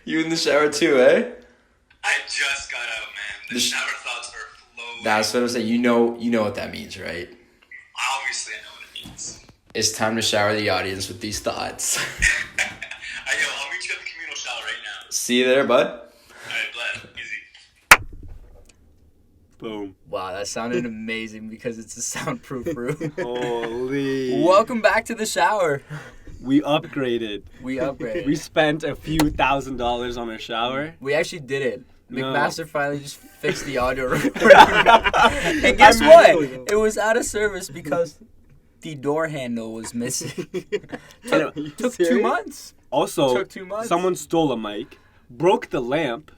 You in the shower too, eh? I just got out, man. The shower thoughts are flowing. That's what I'm saying. You know what that means, right? Obviously, I know what it means. It's time to shower the audience with these thoughts. I'll meet you at the communal shower right now. See you there, bud. Alright, bless. Easy. Boom. Wow, that sounded amazing because it's a soundproof room. Holy. Welcome back to the shower. We upgraded. We upgraded. We spent a few $1,000s on our shower. We actually did it. No. McMaster finally just fixed the audio recording. And guess what? It was out of service because the door handle was missing. Took 2 months. Also, Took 2 months. someone stole a mic, broke the lamp.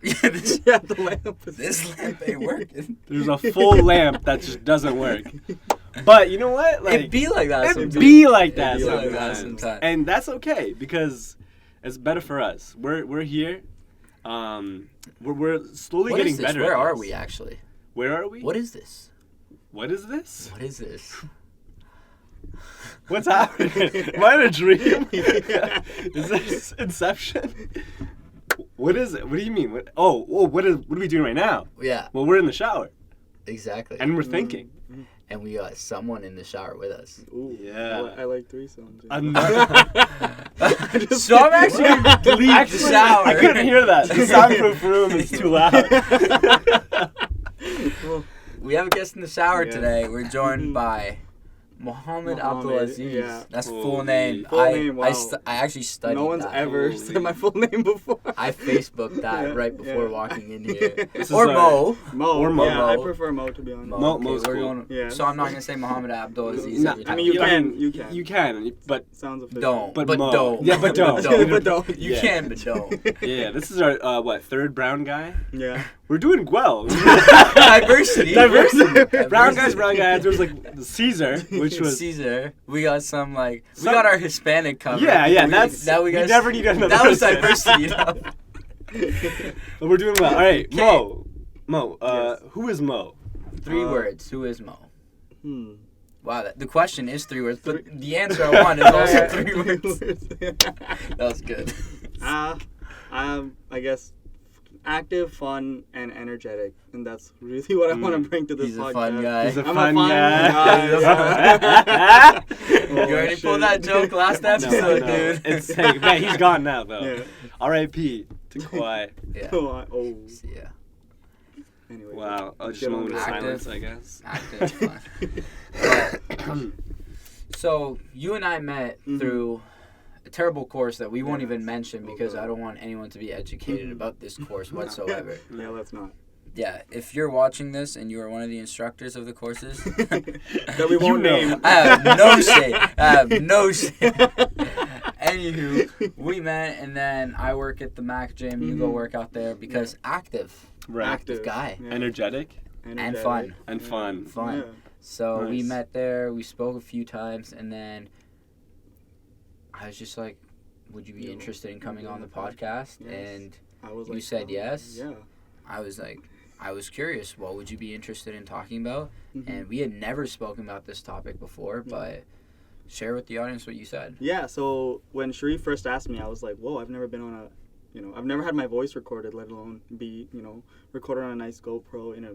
The lamp. This lamp ain't working. There's a full lamp that just doesn't work. But you know what? Like, It'd be like that it'd sometimes. be like that It'd be like that sometimes. sometimes. And that's okay because it's better for us. We're here. We're slowly What getting is this? better. Where at are this. we actually? Where are we? What is this? What is this? What is this? What's happening? Am I in a dream? Is this Inception? What is it? What do you mean? What are we doing right now? Yeah, Well, we're in the shower exactly. and we're thinking. And we got someone in the shower with us. Ooh, Yeah. I like threesomes. I'm not. So I'm actually gonna delete the shower. I couldn't hear that. The soundproof room is too loud. We have a guest in the shower Yeah. today. We're joined by Mohammed Mohammed, Abdulaziz. yeah. That's full Holy. name. Full name, wow. I actually studied No one's that. ever Holy. said my full name before. I Facebooked that Yeah, right before yeah. walking in here. This is Or our- Mo. Mo. Or Mo. Yeah, I Mo. prefer Mo to be honest. Mo. Mo's we're cool. going, Yeah. So I'm not gonna say Mohammed Abdulaziz No, every I time. mean, you I can. mean, You can. You can, but Sounds official. Don't. But But Mo. don't. Yeah, but don't. But don't. You Yeah. can, but don't. yeah, this is our third brown guy. Yeah. We're doing well. Diversity. Diversity. Brown guys, brown guys. There's like Caesar, which was Caesar. We got some we Some- got our Hispanic covered. Yeah, We- that's now we you got never need another that was person. diversity, you know. But we're doing well. All right, Okay. Mo. Yes. Who is Mo? 3 words. Who is Mo? Hmm. Wow, the question is 3 words, but the answer I want is also 3 words. That was good. I guess active, fun, and energetic, and that's really what I want to bring to this He's podcast. a fun guy. He's a I'm a fun fun guy. guy. You already pulled that joke last episode, No, dude. It's like, man, he's gone now though. Yeah. R.I.P. to Kawhi. Yeah. Oh. Yeah. Anyway. Wow. Just Get a on moment of with it. Active. silence, I guess. Active fun. So you and I met through a terrible course that we won't Yes. even mention because I don't want anyone to be educated about this course whatsoever. Yeah, let's not. Yeah, if you're watching this and you are one of the instructors of the courses, That we won't name. I have no say. I have no say. Anywho, we met, and then I work at the Mac gym. You go work out there because active Right. active guy. Yeah. Energetic And fun. and fun. Fun. Yeah. So we Nice. met there. We spoke a few times, and then I was just like, "Would you be Yeah. interested in coming on the podcast?" Yes. And I was You like, said oh, yes? Yeah. I was like, I was curious. What would you be interested in talking about? Mhm. And we had never spoken about this topic before, but share with the audience what you said. Yeah, so when Sharif first asked me, I was like, whoa, I've never been on I've never had my voice recorded, let alone be, recorded on a nice GoPro in a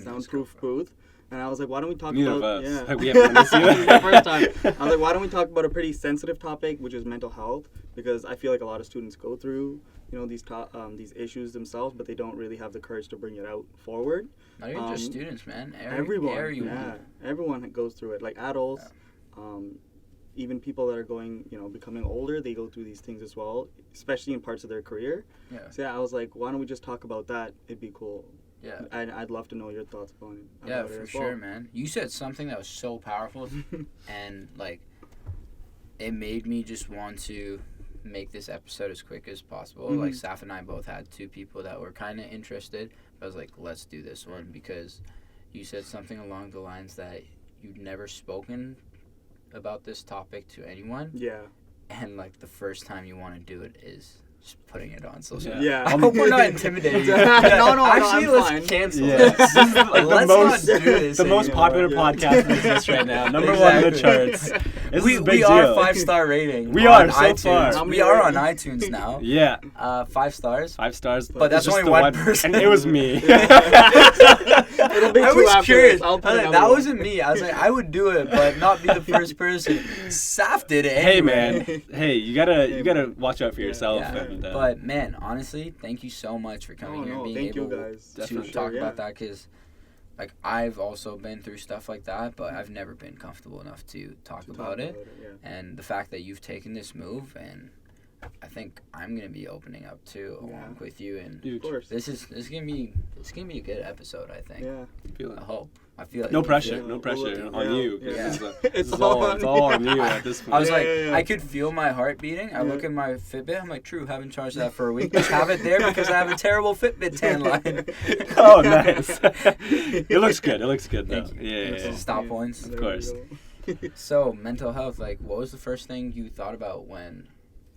soundproof booth. And I was like, why don't we talk Neither about... of us. Yeah. Like, we haven't done this This is yet. the first time. I was like, why don't we talk about a pretty sensitive topic, which is mental health? Because I feel like a lot of students go through, these issues themselves, but they don't really have the courage to bring it out forward. Not even just students, man. Everyone, Everyone. everyone goes through it. Like adults, even people that are going, becoming older, they go through these things as well, especially in parts of their career. Yeah. So yeah, I was like, why don't we just talk about that? It'd be cool. Yeah. I'd love to know your thoughts about it. Yeah, about it for as sure, well. man. You said something that was so powerful, and it made me just want to make this episode as quick as possible. Mhm. Like Saf and I both had 2 people that were kind of interested. I was like, let's do this one because you said something along the lines that you'd never spoken about this topic to anyone, Yeah. and the first time you want to do it is just putting it on social Yeah. media. Yeah. I hope we're not intimidating. No, no, Actually, I'm let's fine. cancel Yeah. this. This is like the Let's most not do this the most anymore. popular Yeah. podcast that exists right now. Number one in the charts. This We, is a big we are deal. 5-star rating. We on are, so iTunes. far. How We many are on ratings? iTunes now. Yeah, 5 stars. 5 stars. But that's just only the one person. and it was me. It'll be I two was after curious. this. I'll put I was like, another that one. wasn't me. I was like, I would do it, but not be the first person. Saf did it. Hey anyway. man, hey, you gotta watch out for yourself. Yeah. And, But man, honestly, thank you so much for coming Oh, here and no, being thank you able guys. to Definitely. talk Sure, about yeah. that because, like, I've also been through stuff like that, but I've never been comfortable enough to talk about it. Yeah. And the fact that you've taken this move, and I think I'm gonna be opening up too, along with you. And Dude, Of course. this is gonna be a good episode. I think. Yeah. feel it. I hope. I feel like No you pressure, feel- no pressure Yeah. on you. 'cause Yeah. This is, It's this is all, all it's on all you. on you at this point. I was Yeah, like, yeah, yeah. I could feel my heart beating. I Yeah. look at my Fitbit. I'm like, true, haven't charged that for a week. Just have it there because I have a terrible Fitbit tan line. Oh, nice. It looks good. It looks good though. Thank you. Yeah, yeah, yeah. Stop points. There we course. go. So, mental health, like, what was the first thing you thought about when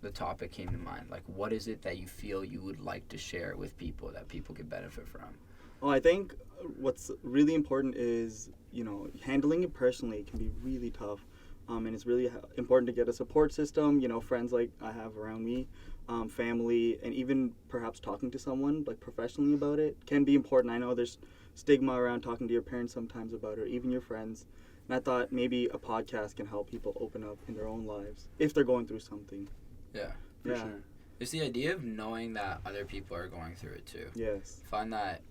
the topic came to mind? Like, what is it that you feel you would like to share with people that people could benefit from? Well, I think what's really important is, handling it personally can be really tough. And it's really important to get a support system, friends like I have around me, family, and even perhaps talking to someone like professionally about it can be important. I know there's stigma around talking to your parents sometimes about it, or even your friends. And I thought maybe a podcast can help people open up in their own lives if they're going through something. Yeah. For Yeah. sure. It's the idea of knowing that other people are going through it too. Yes. Find that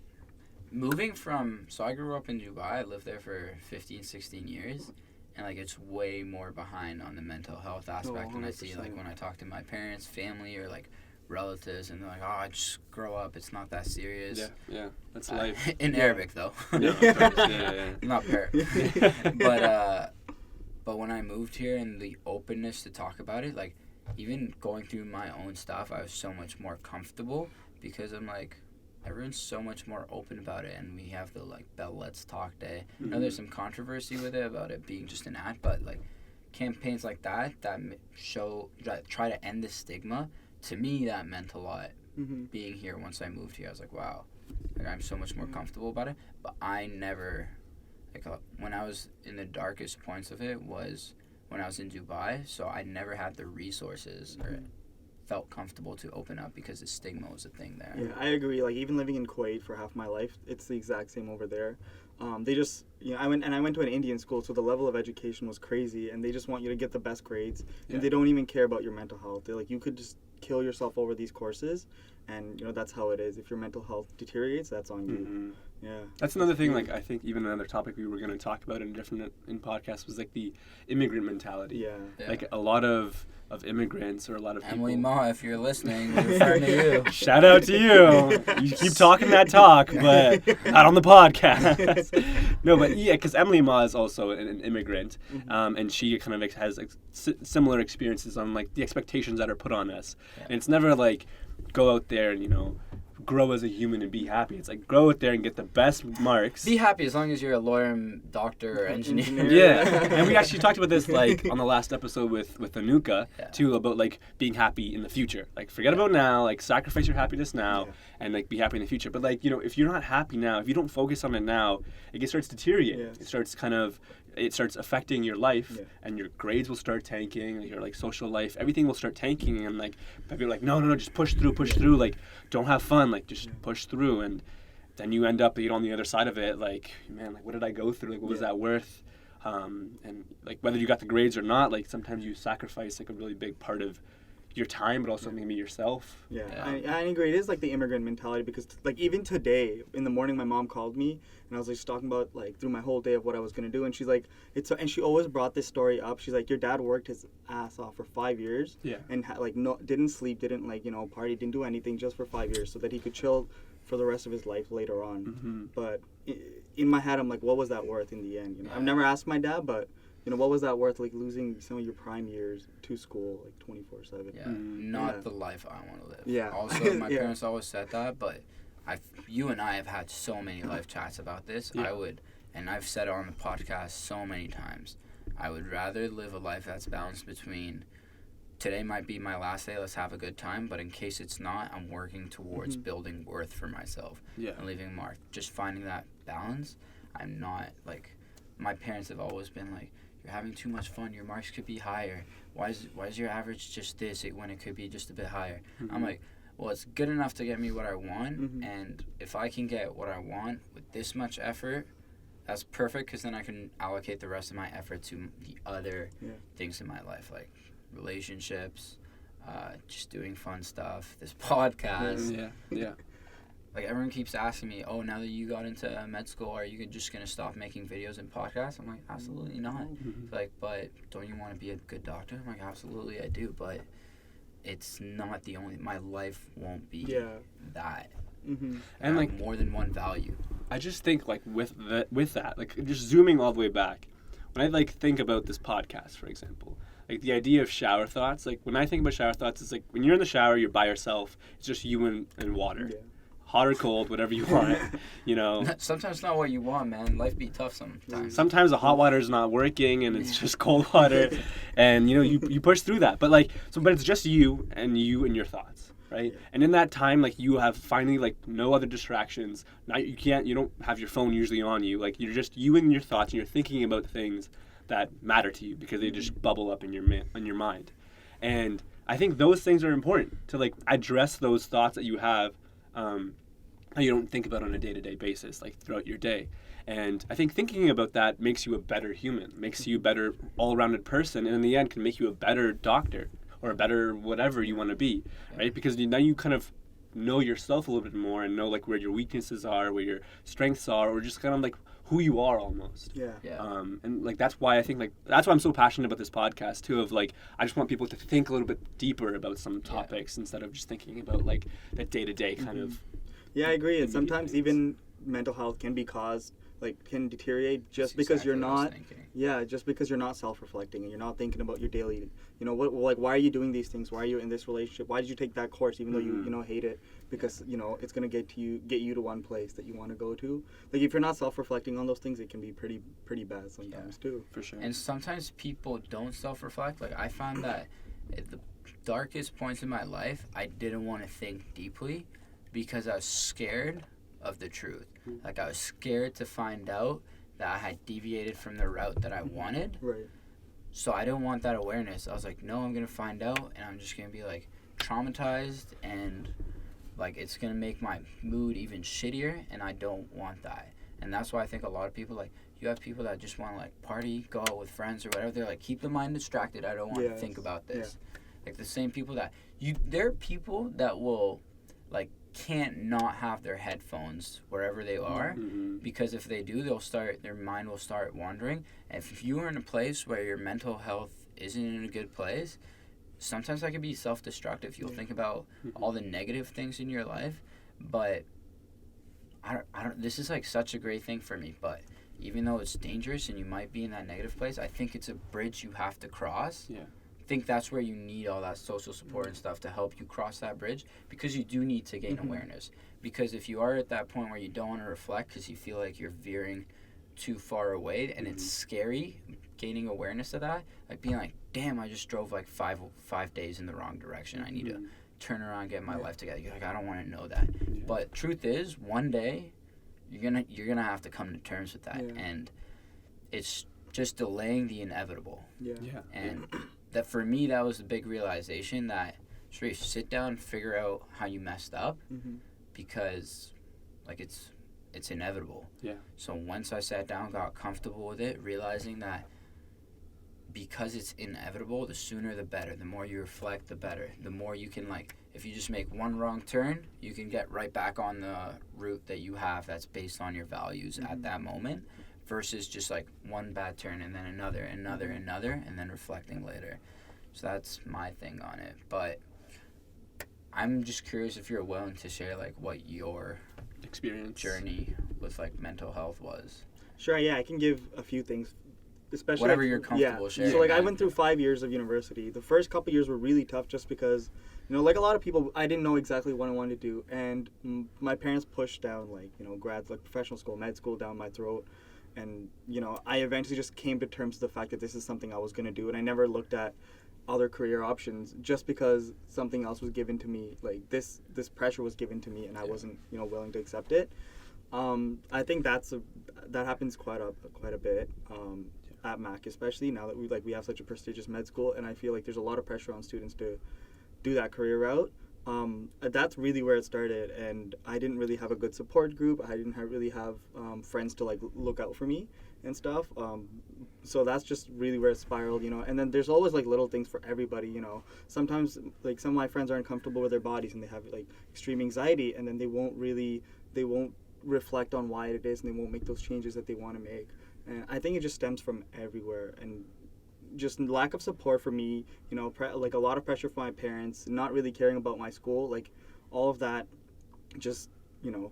so I grew up in Dubai. I lived there for 15, 16 years. And, like, it's way more behind on the mental health aspect. And I see, 100%. like, when I talk to my parents, family, or, like, relatives, and they're like, oh, just grow up. It's not that serious. Yeah, yeah. That's life. In Arabic, though. Yeah, of course. Yeah. Not parrot. But when I moved here and the openness to talk about it, like, even going through my own stuff, I was so much more comfortable because I'm like, everyone's so much more open about it, and we have the, like, the Let's Talk Day. I know there's some controversy with it about it being just an act, but, like, campaigns like that try to end the stigma, to me, that meant a lot. Mm-hmm. Being here, once I moved here, I was like, wow, like, I'm so much more comfortable about it. But I never, like, when I was in the darkest points of it was when I was in Dubai, so I never had the resources or felt comfortable to open up because the stigma was a thing there. Yeah, I agree. Like, even living in Kuwait for half my life, it's the exact same over there. They just, I went to an Indian school, so the level of education was crazy, and they just want you to get the best grades, Yeah. and they don't even care about your mental health. They're like, you could just kill yourself over these courses, and that's how it is. If your mental health deteriorates, that's on you. Mhm. Yeah. That's another thing. Like, I think even another topic we were going to talk about in podcast was like the immigrant mentality. Yeah. Yeah. Like a lot of immigrants or a lot of people. Emily Ma, if you're listening, we're referring to you. Shout out to you. You keep talking that talk, but not on the podcast. No, but yeah, because Emily Ma is also an immigrant, and she kind of has similar experiences on like the expectations that are put on us. Yeah. And it's never like go out there and grow as a human and be happy. It's like go out there and get the best marks. Be happy as long as you're a lawyer, doctor, or engineer. Yeah, and we actually talked about this like on the last episode with Anuka Yeah. too, about like being happy in the future. Like forget about now, like sacrifice your happiness now, Yeah. and like be happy in the future. But like if you're not happy now, if you don't focus on it now, it starts to deteriorate. Yes. It starts affecting your life, Yeah. and your grades will start tanking. Your like social life, everything will start tanking, and like people are like, no, just push through. Like don't have fun, like just push through, and then you end up on the other side of it. Like man, like what did I go through? Like what was that worth? And like whether you got the grades or not, like sometimes you sacrifice like a really big part of your time, but also maybe yourself. Yeah, Yeah. I agree. It is like the immigrant mentality because, like, even today in the morning, my mom called me and I was just talking about like through my whole day of what I was gonna do, and she's like, and she always brought this story up. She's like, your dad worked his ass off for 5 years, Yeah. and didn't sleep, didn't party, didn't do anything just for 5 years so that he could chill for the rest of his life later on. Mm-hmm. But in my head, I'm like, what was that worth in the end? I've never asked my dad, but. What was that worth, like losing some of your prime years to school, like 24/7? Yeah, Mm, not yeah. the life I want to live. Yeah. Also, my Yeah. parents always said that, but you and I have had so many life chats about this. Yeah. And I've said it on the podcast so many times, I would rather live a life that's balanced between today might be my last day, let's have a good time, but in case it's not, I'm working towards building worth for myself and leaving a mark. Just finding that balance. I'm not, like, my parents have always been like, you're having too much fun, your marks could be higher. Why is your average just this when it could be just a bit higher? I'm like, well, it's good enough to get me what I want, and if I can get what I want with this much effort, that's perfect, because then I can allocate the rest of my effort to the other things in my life, like relationships, just doing fun stuff, this podcast. Like, everyone keeps asking me, oh, now that you got into med school, are you just going to stop making videos and podcasts? I'm like, absolutely not. Like, but don't you want to be a good doctor? I'm like, absolutely I do, but it's not the only, my life won't be that. And like more than one value. I just think, like, with that, like, just zooming all the way back, when I, like, think about this podcast, for example, like, the idea of shower thoughts, like, when I think about shower thoughts, it's like, when you're in the shower, you're by yourself, it's just you and water. Hot or cold, whatever you want, you know. Sometimes not what you want, man. Life be tough sometimes. Sometimes the hot water is not working and it's just cold water, and, you know, you push through that. But, like, but it's just you and your thoughts, right? And in that time, like, you have finally, like, no other distractions. You don't have your phone usually on you. Like, you're just you and your thoughts, and you're thinking about things that matter to you because they just bubble up in your mind. And I think those things are important to, like, address those thoughts that you have. You don't think about on a day-to-day basis, like, throughout your day. And I think thinking about that makes you a better human, makes you a better all-rounded person, and in the end can make you a better doctor or a better whatever you want to be, right? Because now you kind of know yourself a little bit more and know, like, where your weaknesses are, where your strengths are, or just kind of, like, who you are almost. And, like, that's why I think, like, that's why I'm so passionate about this podcast too, of, like, I just want people to think a little bit deeper about some topics instead of just thinking about, like, that day-to-day kind of. Yeah, I agree. And sometimes even mental health can be caused, like, can deteriorate just because you're not, just because you're not self-reflecting and you're not thinking about your daily, you know, like, why are you doing these things? Why are you in this relationship? Why did you take that course even though you know, hate it? Because, you know, it's going to get you to one place that you want to go to. Like, if you're not self-reflecting on those things, it can be pretty bad sometimes too. For sure. And sometimes people don't self-reflect. Like, I found that at the darkest points in my life, I didn't want to think deeply because I was scared of the truth. Like, I was scared to find out that I had deviated from the route that I wanted. Right. So I didn't want that awareness. I was like, no, I'm going to find out, and I'm just going to be, like, traumatized, and, like, it's going to make my mood even shittier, and I don't want that. And that's why I think a lot of people, like, you have people that just want to, like, party, go out with friends or whatever. They're like, keep the mind distracted. I don't want to think about this. Like, the same people that there are people that will, like, can't not have their headphones wherever they are, because if they do, their mind will start wandering. And if you are in a place where your mental health isn't in a good place, sometimes that can be self-destructive. You'll think about all the negative things in your life, but I don't this is, like, such a great thing for me, but even though it's dangerous and you might be in that negative place, I think it's a bridge you have to cross. I think that's where you need all that social support and stuff to help you cross that bridge, because you do need to gain awareness. Because if you are at that point where you don't want to reflect because you feel like you're veering too far away, and it's scary gaining awareness of that, like being like, damn, I just drove like five days in the wrong direction. I need to turn around and get my life together. You're like, I don't want to know that. But truth is, one day you're gonna have to come to terms with that, and it's just delaying the inevitable. And that, for me, that was the big realization, that Sharif, sit down and figure out how you messed up, because, like, it's inevitable. So once I sat down, got comfortable with it, realizing that because it's inevitable, the sooner the better. The more you reflect, the better. The more you can, like, if you just make one wrong turn, you can get right back on the route that you have that's based on your values at that moment, versus just, like, one bad turn and then another, and then reflecting later. So that's my thing on it. But I'm just curious if you're willing to share, like, what your experience journey with, like, mental health was. Sure, yeah, I can give a few things. Especially, whatever you're comfortable sharing. So, like, I went through 5 years of university. The first couple years were really tough just because, you know, like a lot of people, I didn't know exactly what I wanted to do. And my parents pushed down, like, you know, grads, like professional school, med school down my throat. And, you know, I eventually just came to terms with the fact that this is something I was going to do. And I never looked at other career options just because something else was given to me. Like this pressure was given to me, and I wasn't willing to accept it. I think that happens quite a bit at Mac, especially now that we have such a prestigious med school, and I feel like there's a lot of pressure on students to do that career route. That's really where it started, and I didn't really have a good support group. I didn't really have friends to like look out for me and stuff. So that's just really where it spiraled, And then there's always like little things for everybody, Sometimes like some of my friends aren't comfortable with their bodies and they have like extreme anxiety, and then they won't reflect on why it is, and they won't make those changes that they want to make. And I think it just stems from everywhere, and just lack of support for me, like a lot of pressure from my parents, not really caring about my school, like all of that just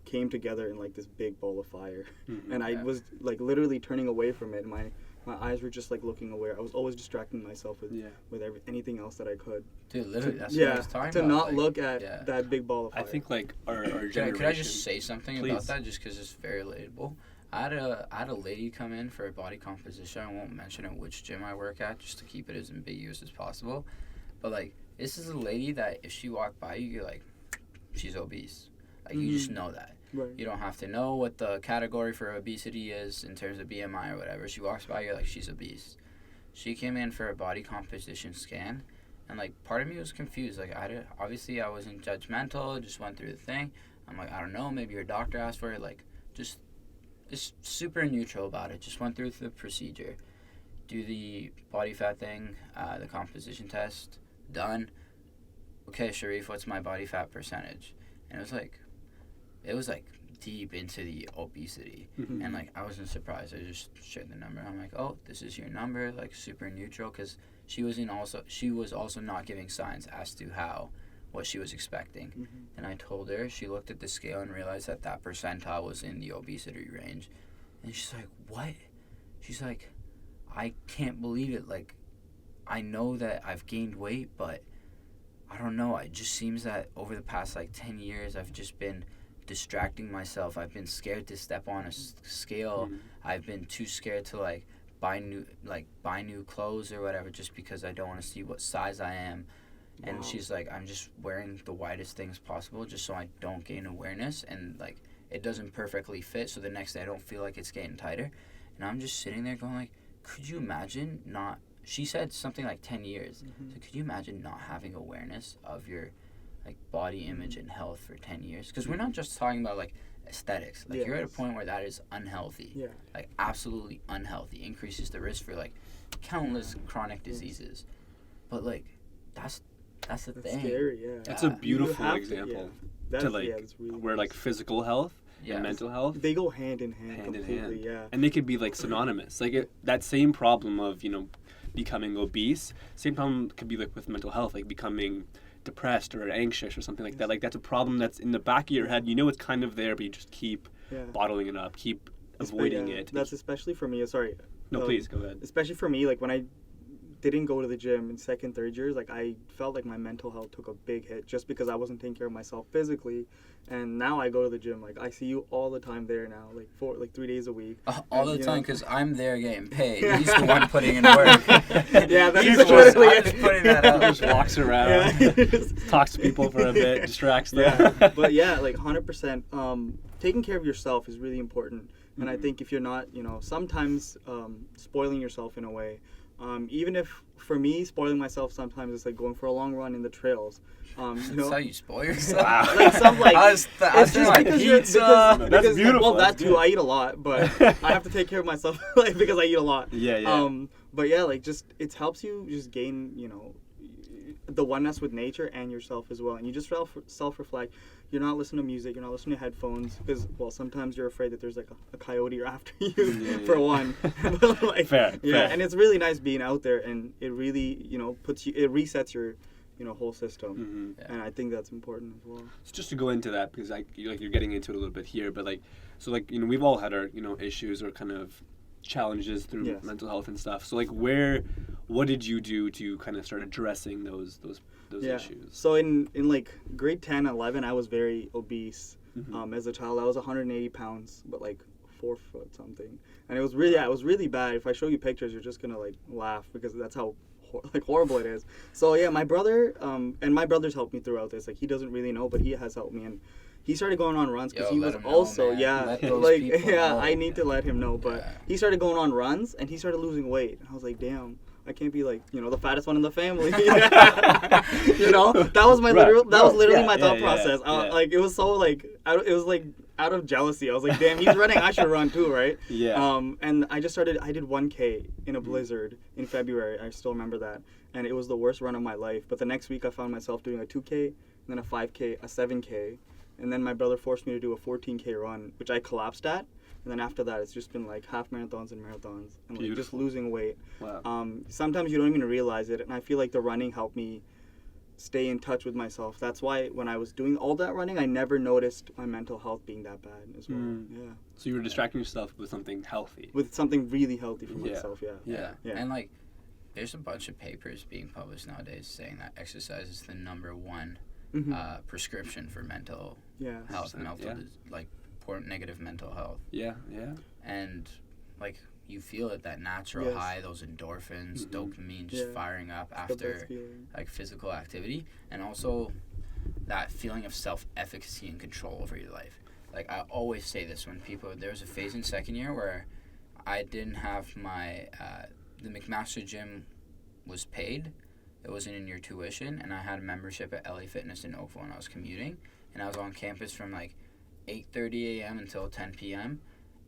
came together in like this big ball of fire. And I was like literally turning away from it. My eyes were just like looking away. I was always distracting myself with anything else that I could. Dude, literally, that's what I was talking about. To not look at that big ball of fire. I think like our generation. Could I just say something Please. about that, just because it's very relatable? I had a lady come in for a body composition. I won't mention at which gym I work at, just to keep it as ambiguous as possible. But like, this is a lady that if she walked by you, you're like, she's obese. Like you just know that. Right. You don't have to know what the category for obesity is in terms of BMI or whatever. She walks by, you're like, she's obese. She came in for a body composition scan, and like part of me was confused. Like obviously I wasn't judgmental. Just went through the thing. I'm like, I don't know. Maybe your doctor asked for it. Like just super neutral about it. Just went through the procedure. Do the body fat thing, the composition test, done. Okay, Sharif, what's my body fat percentage? And it was like deep into the obesity. And like I wasn't surprised. I just shared the number. I'm like, oh, this is your number, like super neutral, because she was also not giving signs as to what she was expecting. And I told her, she looked at the scale and realized that percentile was in the obesity range. And she's like, what? She's like, I can't believe it. Like, I know that I've gained weight, but I don't know. It just seems that over the past like 10 years, I've just been distracting myself. I've been scared to step on a scale. I've been too scared to buy new clothes or whatever, just because I don't want to see what size I am. And she's like, I'm just wearing the widest things possible just so I don't gain awareness, and like it doesn't perfectly fit, so the next day I don't feel like it's getting tighter. And I'm just sitting there going like, could you imagine not, she said something like 10 years. So could you imagine not having awareness of your like body image and health for 10 years? Because we're not just talking about like aesthetics. Like you're at a point where that is unhealthy. Like absolutely unhealthy. Increases the risk for like countless chronic diseases. But like that's the thing. Scary, That's a beautiful example. That's, to like that's really where like physical health and mental health, they go hand in hand completely. And they could be like synonymous. Like that same problem of becoming obese, same problem could be like with mental health, like becoming depressed or anxious or something like that. Like that's a problem that's in the back of your head. It's kind of there, but you just keep bottling it up, keep avoiding it. That's especially for me. Sorry. No, please go ahead. Especially for me, like when I didn't go to the gym in second, third years, like I felt like my mental health took a big hit just because I wasn't taking care of myself physically. And now I go to the gym, like I see you all the time there now, like 3 days a week. All the time, because I'm there getting paid. He's the one putting in work. That's I'm literally just putting that out. Just walks around, talks to people for a bit, distracts them. But like 100%, taking care of yourself is really important. And I think if you're not, sometimes spoiling yourself in a way, even if for me spoiling myself sometimes it's like going for a long run in the trails. That's how you spoil yourself. Like some like it's just because That's because, beautiful. Well, that That's too. good. I eat a lot, but I have to take care of myself like because I eat a lot. But like just it helps you just gain the oneness with nature and yourself as well, and you just self-reflect. You're not listening to music, you're not listening to headphones, because sometimes you're afraid that there's like a coyote after you for one. Like, fair. And it's really nice being out there, and it really it resets your whole system. And I think that's important as well. So just to go into that, because you're getting into it a little bit here, but we've all had our issues or kind of challenges through mental health and stuff. So what did you do to kind of start addressing those issues? So in like grade 10, 11, I was very obese. As a child, I was 180 pounds, but like 4 foot something. And it was really bad. If I show you pictures, you're just gonna like laugh because that's how horrible it is. So yeah, my brother and my brother's helped me throughout this. Like he doesn't really know, but he has helped me, and he started going on runs because Yo, he let was him know, also man. Let those like people yeah, know. I need to let him know. But Yeah. he started going on runs and he started losing weight. And I was like, damn. I can't be like, the fattest one in the family. That was my Right. literal. That was No, literally yeah, my thought yeah, process. yeah. Like it was so like, it was like out of jealousy. I was like, damn, he's running. I should run too, right? Yeah. And I just started. I did 1K in a blizzard in February. I still remember that, and it was the worst run of my life. But the next week, I found myself doing a 2K, and then a 5K, a 7K, and then my brother forced me to do a 14K run, which I collapsed at. And then after that, it's just been like half marathons and marathons, and like just Beautiful. losing weight. Wow. Sometimes you don't even realize it, and I feel like the running helped me stay in touch with myself. That's why when I was doing all that running, I never noticed my mental health being that bad as well. Yeah, So you were distracting yourself with something healthy. with something really healthy for Yeah. myself. Yeah. Yeah. Yeah. And like, there's a bunch of papers being published nowadays saying that exercise is the number one Mhm. prescription for mental Yeah. health, mental Yeah. like poor negative mental health, Yeah. Yeah. and like you feel it, that natural Yes. high, those endorphins, Mhm. dopamine just Yeah. firing up The after best feeling. like physical activity, and also that feeling of self-efficacy and control over your life. Like I always say this when people, there was a phase in second year where I didn't have my the McMaster gym was paid. It wasn't in your tuition, and I had a membership at LA Fitness in Oakville, and I was commuting, and I was on campus from like 8:30 a.m. until 10 p.m.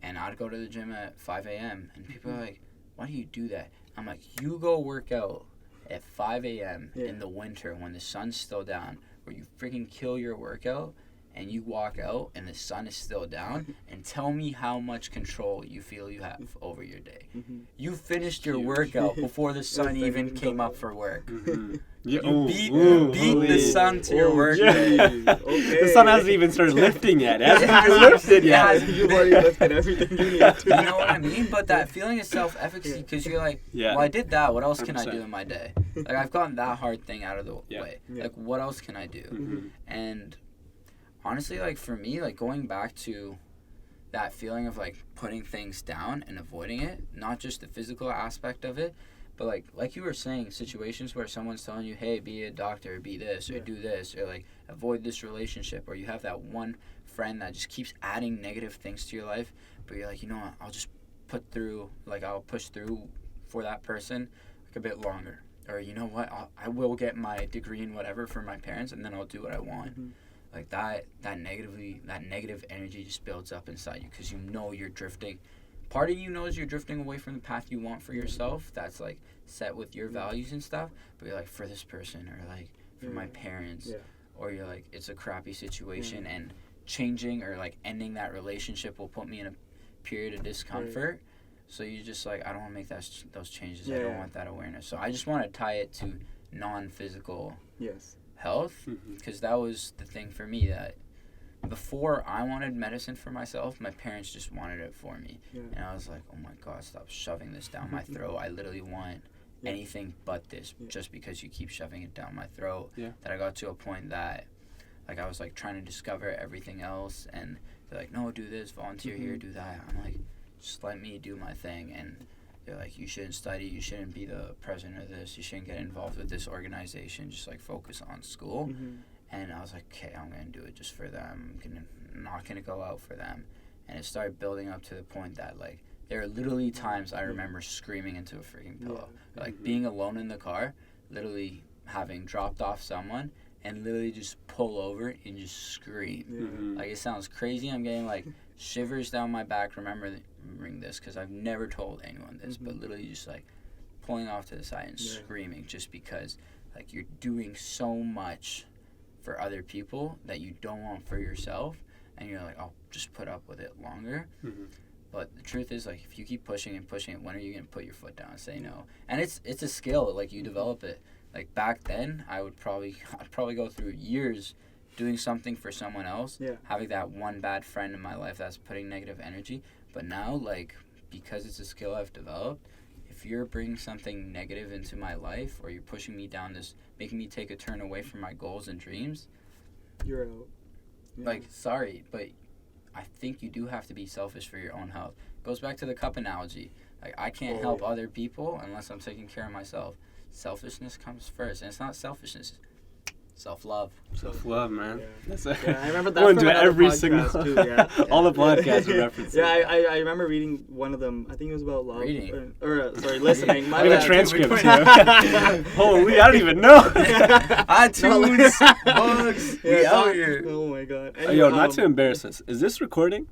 and I'd go to the gym at 5 a.m. and people are like, "Why do you do that?" I'm like, "You go work out at 5 a.m. Yeah. in the winter when the sun's still down, where you freaking kill your workout, and you walk out and the sun is still down, and tell me how much control you feel you have over your day. Mhm. You finished your Huge. workout before the sun Yes, even I came know. up for work. Mhm. Yeah. You ooh, beat ooh, the ooh. sun to your Oh, workout. geez. Okay. The sun hasn't even started lifting yet. It hasn't Yeah. even lifted Yeah. yet. You've already lifted everything you need to. You know what I mean? But that feeling of self-efficacy, because you're like, Yeah. well, I did that. What else can I 100%. do in my day? Like, I've gotten that hard thing out of the Yeah. way. Yeah. Like, what else can I do? Mhm. And honestly, like, for me, like, going back to that feeling of, like, putting things down and avoiding it, not just the physical aspect of it, but, like you were saying, situations where someone's telling you, hey, be a doctor, be this, or Yeah. do this, or, like, avoid this relationship, or you have that one friend that just keeps adding negative things to your life, but you're like, you know what, I'll just I'll push through for that person, like, a bit longer. Or, you know what, I will get my degree in whatever for my parents, and then I'll do what I want. Mhm. Like, that negative energy just builds up inside you because you know you're drifting. Part of you knows you're drifting away from the path you want for yourself, that's, like, set with your values and stuff, but you're like, for this person, or, like, for my parents, Yeah. or you're like, it's a crappy situation, and changing or, like, ending that relationship will put me in a period of discomfort. So you just, like, I don't want to make those changes. I don't Yeah. want that awareness. So I just want to tie it to non-physical Yes. health, Mhm. because that was the thing for me, that before I wanted medicine for myself, my parents just wanted it for me. Yeah. And I was like, oh my God, stop shoving this down my throat. I literally want Yeah. anything but this, Yeah. just because you keep shoving it down my throat. Yeah. That I got to a point that, like, I was, like, trying to discover everything else, and they're like, no, do this, volunteer here, do that. I'm like, just let me do my thing. And they're like, you shouldn't study, you shouldn't be the president of this, you shouldn't get involved with this organization, just, like, focus on school. Mhm. And I was like, okay, I'm gonna do it just for them. I'm not gonna go out for them. And it started building up to the point that, like, there are literally times I remember screaming into a freaking pillow. Like, being alone in the car, literally having dropped off someone, and literally just pull over and just scream. Yeah. Mhm. Like, it sounds crazy. I'm getting, like, shivers down my back remembering this, because I've never told anyone this, but literally just, like, pulling off to the side and Yeah. screaming, just because, like, you're doing so much for other people that you don't want for yourself, and you're like, I'll just put up with it longer. Mhm. But the truth is, like, if you keep pushing and pushing it, when are you gonna put your foot down and say no? And it's a skill, like, you develop it. Like, back then, I'd probably go through years doing something for someone else, Yeah. having that one bad friend in my life that's putting negative energy. But now, like, because it's a skill I've developed, if you're bringing something negative into my life, or you're pushing me down this, making me take a turn away from my goals and dreams, You're out. Yeah. like, sorry, but I think you do have to be selfish for your own health. Goes back to the cup analogy. Like, I can't help other people unless I'm taking care of myself. selfishness comes first, and it's not selfishness, self-love. Self-love, man. Yeah. That's Yeah, I remember that Going from to another every podcast single too, yeah. all the podcasts are referencing. Yeah, I remember reading one of them. I think it was about love. Reading. Sorry, listening. My I have a bad. transcript too. Holy, I don't even know. iTunes, bugs, we Yeah, out here. Oh my god. Yo, not to embarrass us. Is this recording?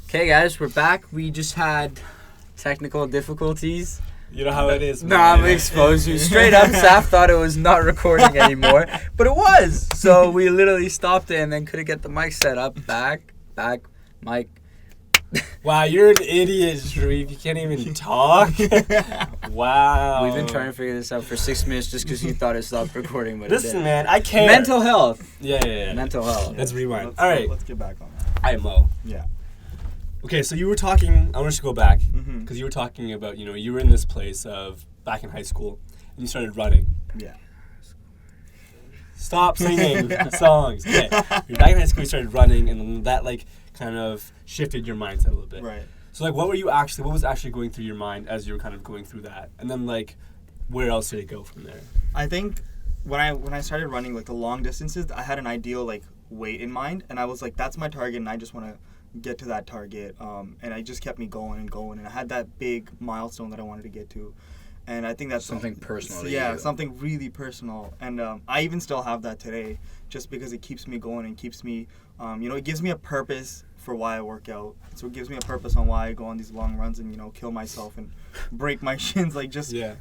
Okay, guys, we're back. We just had technical difficulties. You know how it is, No, man. I'm gonna expose you. Straight up, Saf thought it was not recording anymore, but it was. So we literally stopped it and then couldn't get the mic set up. Back, mic. Wow, you're an idiot, Sharif. You can't even talk. Wow. We've been trying to figure this out for 6 minutes just because you thought it stopped recording, but it Listen, didn't. man, I can't. Mental health. Yeah. Mental health. Let's rewind. Let's, All right. Let's get back on that. I am Mo. Yeah. Okay, so you were talking. I want us to go back Mm-hmm. because you were talking about, you were in this place of back in high school and you started running. Yeah. Stop singing songs. Okay. You're back in high school, you started running, and then that kind of shifted your mindset a little bit. Right. So what was actually going through your mind as you were kind of going through that, and then where else did it go from there? I think when I started running the long distances, I had an ideal weight in mind, and I was like, that's my target, and I just want to get to that target. And it just kept me going and going, and I had that big milestone that I wanted to get to, and I think that's Something personal to Yeah, you. something really personal, and I even still have that today, just because it keeps me going and keeps me, it gives me a purpose for why I work out. So it gives me a purpose on why I go on these long runs and kill myself and break my shins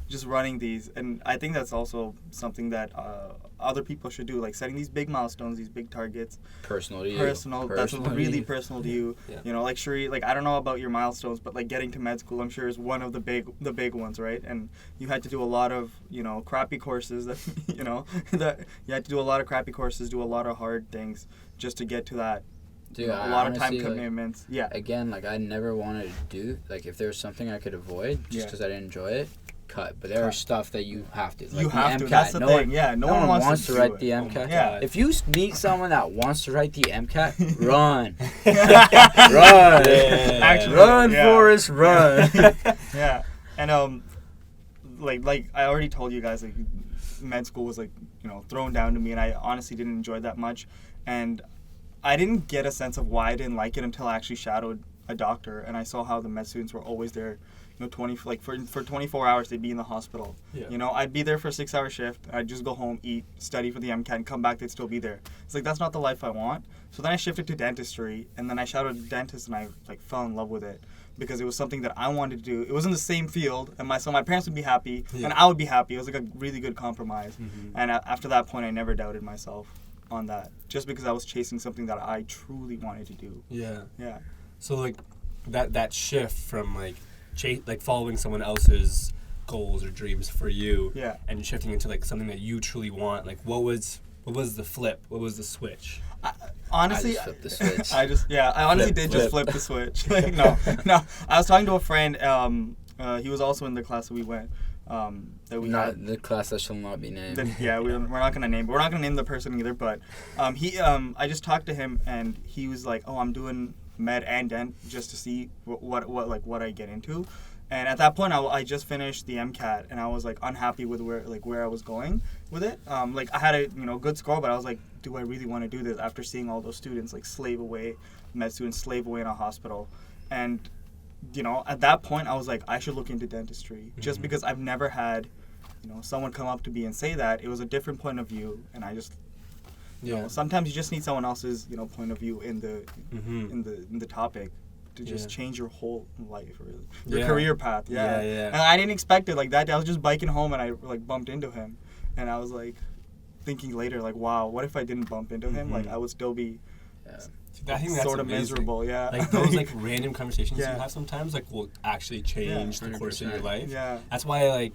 just running these. And I think that's also something that other people should do, setting these big milestones, these big targets. Personal to you. Personal. That's really personal to you. Yeah. Shuri, I don't know about your milestones, but getting to med school, I'm sure is one of the big ones, right? And you had to do a lot of crappy courses that that you had to do a lot of crappy courses, do a lot of hard things just to get to that. Dude, A lot of time commitments. Yeah. Again, I never wanted to do, if there was something I could avoid just because I didn't enjoy it, cut. But there are stuff that you have to. You have to. MCAT. That's the no thing. One, Yeah. no one wants to do write it. the MCAT. Yeah. If you meet someone that wants to write the MCAT, run. Run. Yeah. Actually, Run, yeah. Forrest, run. Yeah. And like I already told you guys, med school was thrown down to me, and I honestly didn't enjoy it that much, and I didn't get a sense of why I didn't like it until I actually shadowed a doctor, and I saw how the med students were always there, for 24 hours they'd be in the hospital. Yeah. I'd be there for a 6-hour shift. I'd just go home, eat, study for the MCAT, and come back. They'd still be there. It's that's not the life I want. So then I shifted to dentistry, and then I shadowed a dentist, and I fell in love with it because it was something that I wanted to do. It was in the same field, and my parents would be happy, and I would be happy. It was a really good compromise. Mm-hmm. And after that point, I never doubted myself on that, just because I was chasing something that I truly wanted to do. Yeah. Yeah. So that shift from following someone else's goals or dreams for you, Yeah. and shifting into something that you truly want. What was the flip? What was the switch? Honestly, I just flipped the switch. I honestly Flip, did just flip the switch. No. I was talking to a friend. He was also in the class that we went. That we Not had. the class that shall not be named. We're not gonna name. We're not gonna name the person either. But I just talked to him, and he was like, "Oh, I'm doing med and dent just to see what I get into." And at that point, I just finished the MCAT, and I was unhappy with where I was going with it. I had a good score, but I was like, do I really want to do this after seeing all those students slave away, med students slave away in a hospital, and at that point, I was like, I should look into dentistry, just because I've never had someone come up to me and say that. It was a different point of view, and I just sometimes you just need someone else's point of view in the in the topic to just change your whole life, or your career path. Yeah. And I didn't expect it like that. I was just biking home, and I bumped into him, and I was thinking later, wow, what if I didn't bump into him? I would still be I think that's sort of amazing. miserable. Yeah. Those random conversations Yeah. you have sometimes will actually change the course of your 100%. life. Yeah. That's why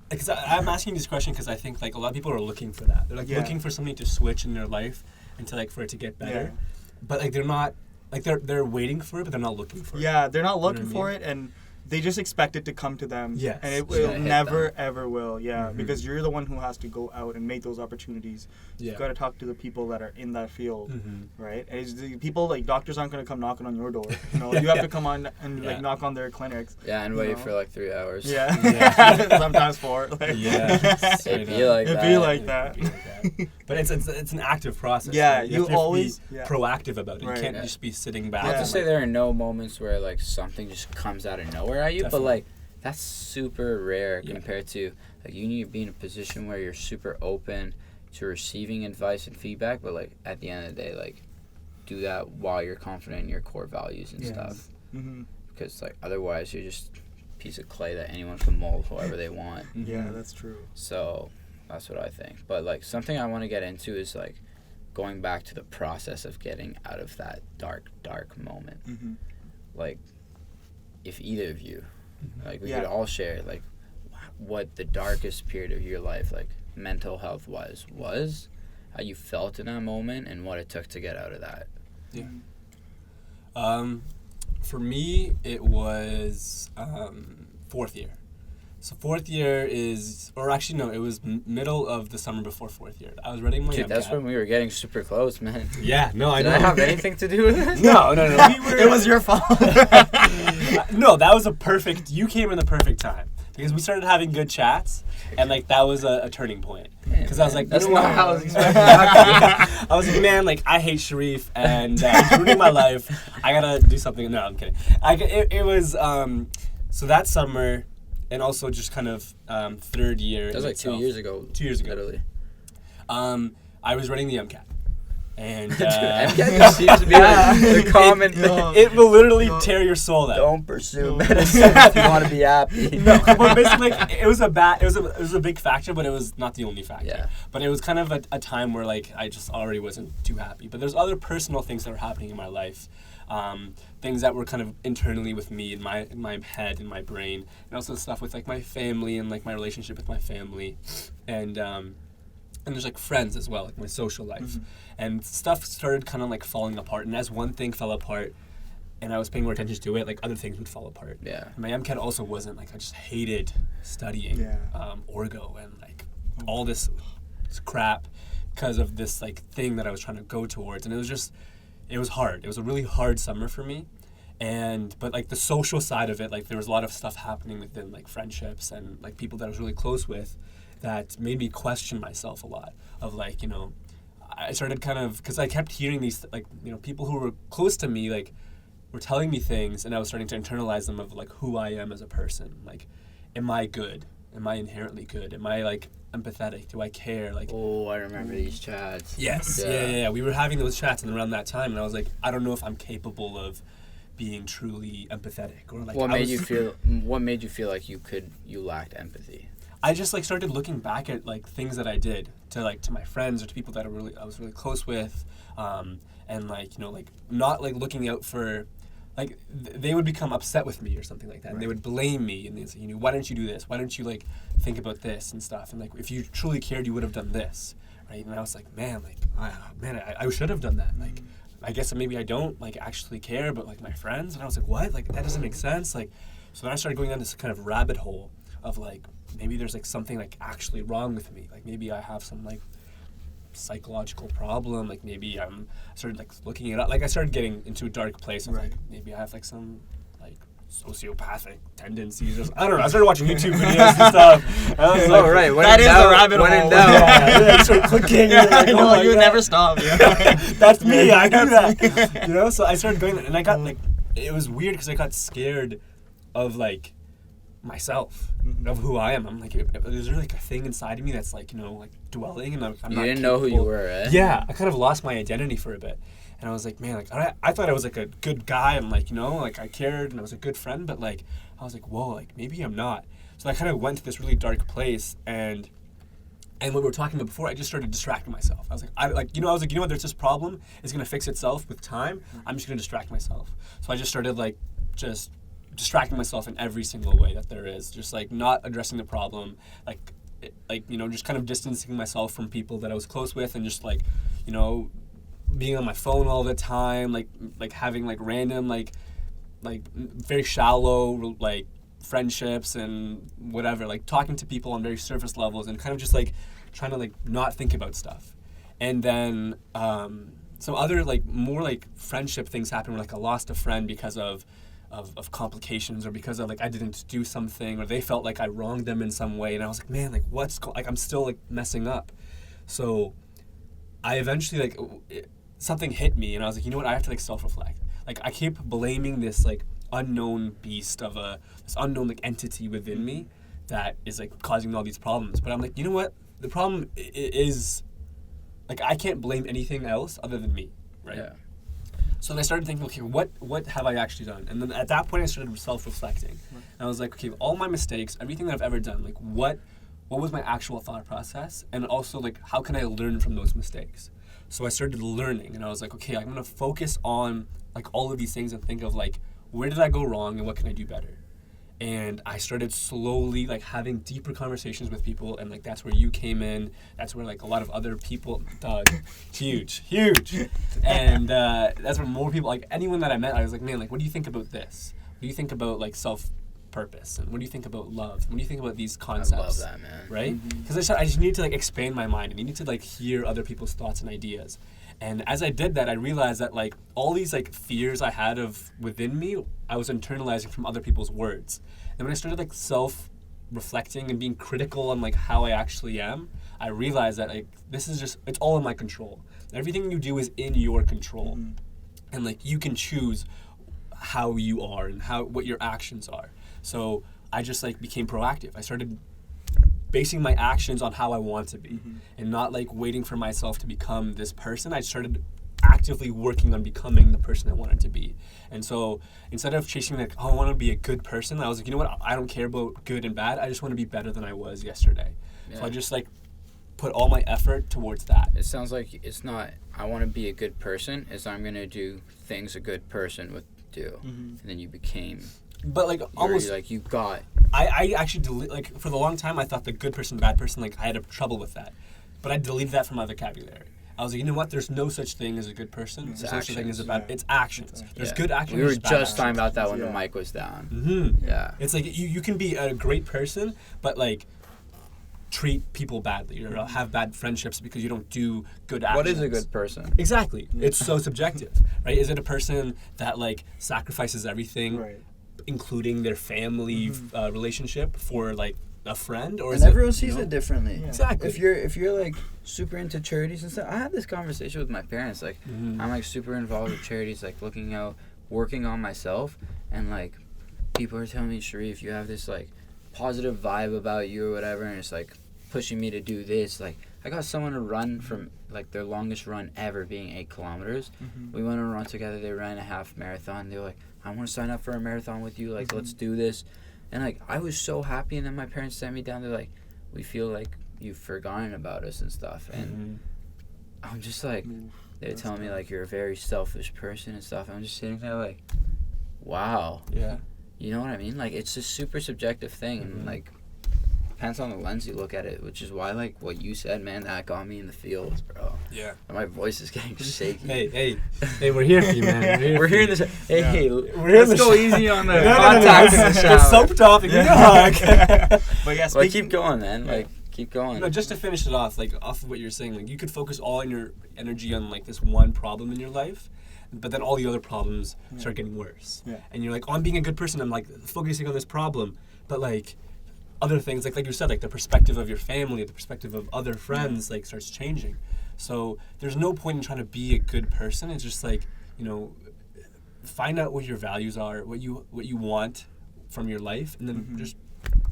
because I'm asking this question because I think a lot of people are looking for that. They're looking for something to switch in their life and to for it to get better. Yeah. But they're not they're waiting for it, but they're not looking for it. Yeah, they're not looking what I for mean? it, and they just expect it to come to them. Yes. And it It's gonna will hit never, them. ever will. Yeah. Mhm. Because you're the one who has to go out and make those opportunities. Yeah. You got to talk to the people that are in that field. Mhm. Right? And it's the people, like, doctors aren't going to come knocking on your door. You know, you have to come on and, Yeah. like, knock on their clinics. Yeah, and You wait know? for like 3 hours. Yeah. Yeah. Sometimes 4. Like, Yeah. It'd be like It'd that. be like that. It'd be like that. But it's an active process. Yeah, right? you have to always- be yeah. proactive about it. Right. You can't Yeah. just be sitting back. Not Yeah. to say there are no moments where like something just comes out of nowhere at you, Definitely. but like that's super rare Yeah. compared to like you need to be in a position where you're super open to receiving advice and feedback, but like at the end of the day, like do that while you're confident in your core values and Yes. stuff. Mm-hmm. Because like otherwise you're just a piece of clay that anyone can mold however they want. Mhm. Yeah, that's true. So that's what I think. But like something I want to get into is like going back to the process of getting out of that dark moment. Mm-hmm. Like if either of you, like we Yeah. could all share like what the darkest period of your life, like mental health was, how you felt in that moment and what it took to get out of that. For me, it was fourth year. So fourth year is, or actually no, it was middle of the summer before fourth year. I was running my Dude, that's MCAT. when we were getting super close, man. Yeah, no, I Did know. I have anything to do with it? No. We were, It was your fault. no, that was a perfect. You came in the perfect time because we started having good chats, and like that was a turning point. Because I was like, That's you know not what? how I was expecting that to I was like, man, like I hate Sharif, and he's ruining my life. I gotta do something. No, I'm kidding. It was so that summer, and also just kind of third year. That was in like 2 itself. years ago. 2 years ago. Literally. I was running the MCAT, and MCAT just seems to be like the common thing. it will literally tear your soul out. Don't pursue medicine if you want to be happy. No, but basically, like, it was a big factor, but it was not the only factor. Yeah. But it was kind of a time where like I just already wasn't too happy. But there's other personal things that were happening in my life, things that were kind of internally with me in my head, in my brain, and also stuff with like my family and like my relationship with my family, and there's like friends as well, like my social life, and stuff started kind of like falling apart. And as one thing fell apart, and I was paying more attention to it, like other things would fall apart. Yeah. And my MCAT also wasn't like I just hated studying orgo and like all this crap because of this like thing that I was trying to go towards, and it was hard. It was a really hard summer for me, but like the social side of it, like there was a lot of stuff happening within like friendships and like people that I was really close with that made me question myself a lot. Of like, you know, I started kind of, because I kept hearing these like, you know, people who were close to me like were telling me things, and I was starting to internalize them of like who I am as a person. Like, am I good? Am I inherently good? Am I like empathetic? Do I care? Like, Oh, I remember these chats. yes, yeah. We were having those chats, and around that time, and I was like, I don't know if I'm capable of being truly empathetic, or like. What I made was- you feel like you lacked empathy? I just like started looking back at like things that I did to my friends or to people that I was really close with, and like, you know, like not like looking out for, like they would become upset with me or something like that, and they would blame me, and they'd say, you know, why don't you do this? Why don't you like think about this and stuff? And like if you truly cared, you would have done this, right? And I was like, man, like I should have done that. Like I guess maybe I don't like actually care, but like my friends, and I was like, what? Like that doesn't make sense. Like so then I started going down this kind of rabbit hole of like maybe there's like something like actually wrong with me. Like maybe I have some like psychological problem. Like maybe I started like looking it up. Like I started getting into a dark place of like maybe I have like some like sociopathic tendencies. Or I don't know. I started watching YouTube videos and stuff. And I was like, right. When that in is doubt, a rabbit when in hole. doubt. yeah, I started clicking. And like, I oh know, my you would God. never stop. That's me. I do that. You know. So I started going, and I got like, it was weird because I got scared of like myself, of who I am. I'm like, is there like a thing inside of me that's like, you know, like dwelling, and I'm You not didn't know who you capable- were, eh? Yeah, I kind of lost my identity for a bit, and I was like, man, like I thought I was like a good guy. I'm like, you know, like I cared and I was a good friend, but like I was like, whoa, like maybe I'm not. So I kind of went to this really dark place, and what we were talking about before, I just started distracting myself. I was like, I was like, you know what? There's this problem. It's gonna fix itself with time. I'm just gonna distract myself. So I just started like just distracting myself in every single way that there is. Just like not addressing the problem, like you know, just kind of distancing myself from people that I was close with, and just like, you know, being on my phone all the time, like having like random like very shallow like friendships and whatever, like talking to people on very surface levels and kind of just like trying to like not think about stuff. And then some other like more like friendship things happen where like I lost a friend because of complications or because of like I didn't do something or they felt like I wronged them in some way, and I was like, man, like like I'm still like messing up. So I eventually like something hit me and I was like, you know what, I have to like self-reflect. Like I keep blaming this like unknown beast of this unknown like entity within me that is like causing all these problems. But I'm like, you know what, the problem is like I can't blame anything else other than me, right? Yeah. So then I started thinking, okay, what have I actually done? And then at that point I started self-reflecting. And I was like, okay, all my mistakes, everything that I've ever done, like what was my actual thought process? And also like how can I learn from those mistakes? So I started learning and I was like, okay, I'm gonna focus on like all of these things and think of like, where did I go wrong and what can I do better? And I started slowly like having deeper conversations with people, and like that's where you came in. That's where like a lot of other people, huge, and that's where more people, like anyone that I met, I was like, man, like what do you think about this? What do you think about like self-purpose? And what do you think about love? What do you think about these concepts? I love that, man. Right? Because I just need to like expand my mind and you need to like hear other people's thoughts and ideas. And as I did that, I realized that like all these like fears I had of within me, I was internalizing from other people's words. And when I started like self-reflecting and being critical on like how I actually am, I realized that like this is just, it's all in my control. Everything you do is in your control. And like you can choose how you are and what your actions are. So I just like became proactive. I started basing my actions on how I want to be and not like waiting for myself to become this person. I started actively working on becoming the person I wanted to be. And so instead of chasing like, oh, I want to be a good person, I was like, you know what, I don't care about good and bad. I just want to be better than I was yesterday. Yeah. So I just like put all my effort towards that. It sounds like it's not, I want to be a good person, it's I'm going to do things a good person would do. And then you became... But like almost like you got... I actually like for the long time I thought the good person, bad person, like I had trouble with that. But I deleted that from my vocabulary. I was like, you know what? There's no such thing as a good person. There's no such thing as a bad. It's actions. There's good actions. We were there's bad just talking actions. about that when the mic was down. Yeah. It's like you can be a great person, but like treat people badly or have bad friendships because you don't do good actions. What is a good person? Exactly. It's so subjective, right? Is it a person that like sacrifices everything, including their family relationship for like a friend, or is everyone it, sees it differently. Exactly. If you're like super into charities and stuff, I had this conversation with my parents. Like I'm like super involved with charities, like looking out, working on myself, and like people are telling me, Sharif, you have this like positive vibe about you or whatever, and it's like pushing me to do this. Like I got someone to run from like their longest run ever being 8 kilometers. We went on a run together. They ran a half marathon. They were like, I want to sign up for a marathon with you. Like let's do this. And like I was so happy, and then my parents sent me down. They're like, we feel like you've forgotten about us and stuff. And I'm just like, they're telling me like you're a very selfish person and stuff. I'm just sitting there like, wow. Yeah. You know what I mean? Like it's a super subjective thing, and like depends on the lens you look at it, which is why like what you said, man, that got me in the fields, bro. Yeah. And my voice is getting shaky. Hey, we're here for you, man. We're here in the hey, We're let's go easy on the No, contact in the It's shower. soap topic. But yeah, But keep going, man. Like keep going. No, just to finish it off, like off of what you're saying, like you could focus all your energy on like this one problem in your life, but then all the other problems start getting worse. Yeah. And you're like, oh, I'm being a good person. I'm like focusing on this problem, but like other things, like you said, like the perspective of your family, the perspective of other friends, like starts changing. So there's no point in trying to be a good person. It's just like, you know, find out what your values are, what you want from your life, and then just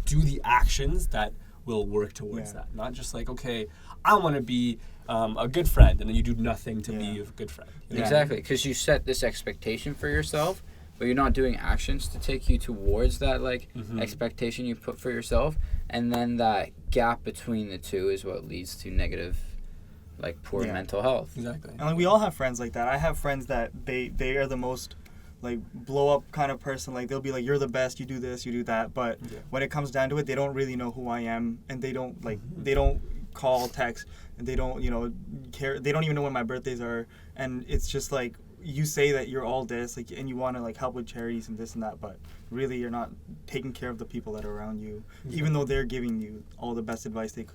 do the actions that will work towards that. Not just like, okay, I want to be a good friend, and then you do nothing to be a good friend. You know? Exactly, because you set this expectation for yourself, but you're not doing actions to take you towards that like expectation you put for yourself, and then that gap between the two is what leads to negative, like poor mental health. Exactly. And like, we all have friends like that. I have friends that they are the most like blow up kind of person. Like they'll be like, you're the best, you do this, you do that, but when it comes down to it, they don't really know who I am, and they don't like they don't call, text, and they don't, you know, care. They don't even know when my birthdays are, and it's just like you say that you're all this, like, and you want to like help with charities and this and that, but really you're not taking care of the people that are around you, even though they're giving you all the best advice they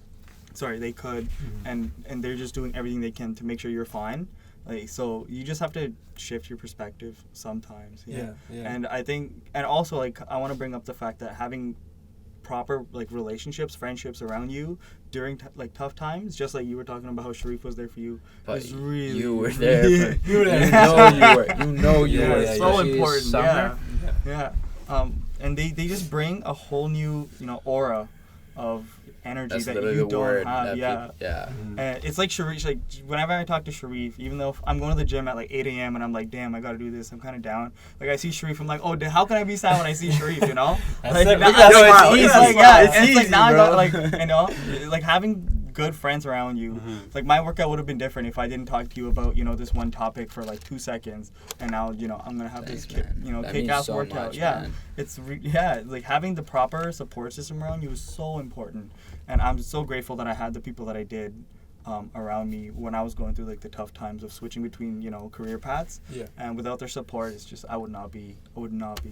could, and they're just doing everything they can to make sure you're fine. Like, so you just have to shift your perspective sometimes. Yeah. And I think, and also, like, I want to bring up the fact that having proper, like, relationships, friendships around you during like tough times, just like you were talking about how Sharif was there for you, But is really, you were there. you were there. You know you were. It's so Especially important. summer. Yeah. And they just bring a whole new, aura of energy That's that literally you the don't word. have. that Yeah. people- And it's like Sharif, like whenever I talk to Sharif, even though I'm going to the gym at like 8 a.m. and I'm like, damn, I got to do this, I'm kind of down. Like I see Sharif, I'm like, oh, how can I be sad when I see Sharif, you know? That's Like, it. now- Look at that it's smile. like, Look at like, that yeah, smile. it's It's like easy, now I bro. got like, like having good friends around you. Like my workout would have been different if I didn't talk to you about, this one topic for like 2 seconds, and now, I'm gonna have Thanks, this, man. That kick means ass so workout. much, Yeah. man. It's like having the proper support system around you is so important, and I'm so grateful that I had the people that I did around me when I was going through like the tough times of switching between career paths. Yeah. And without their support, it's just I would not be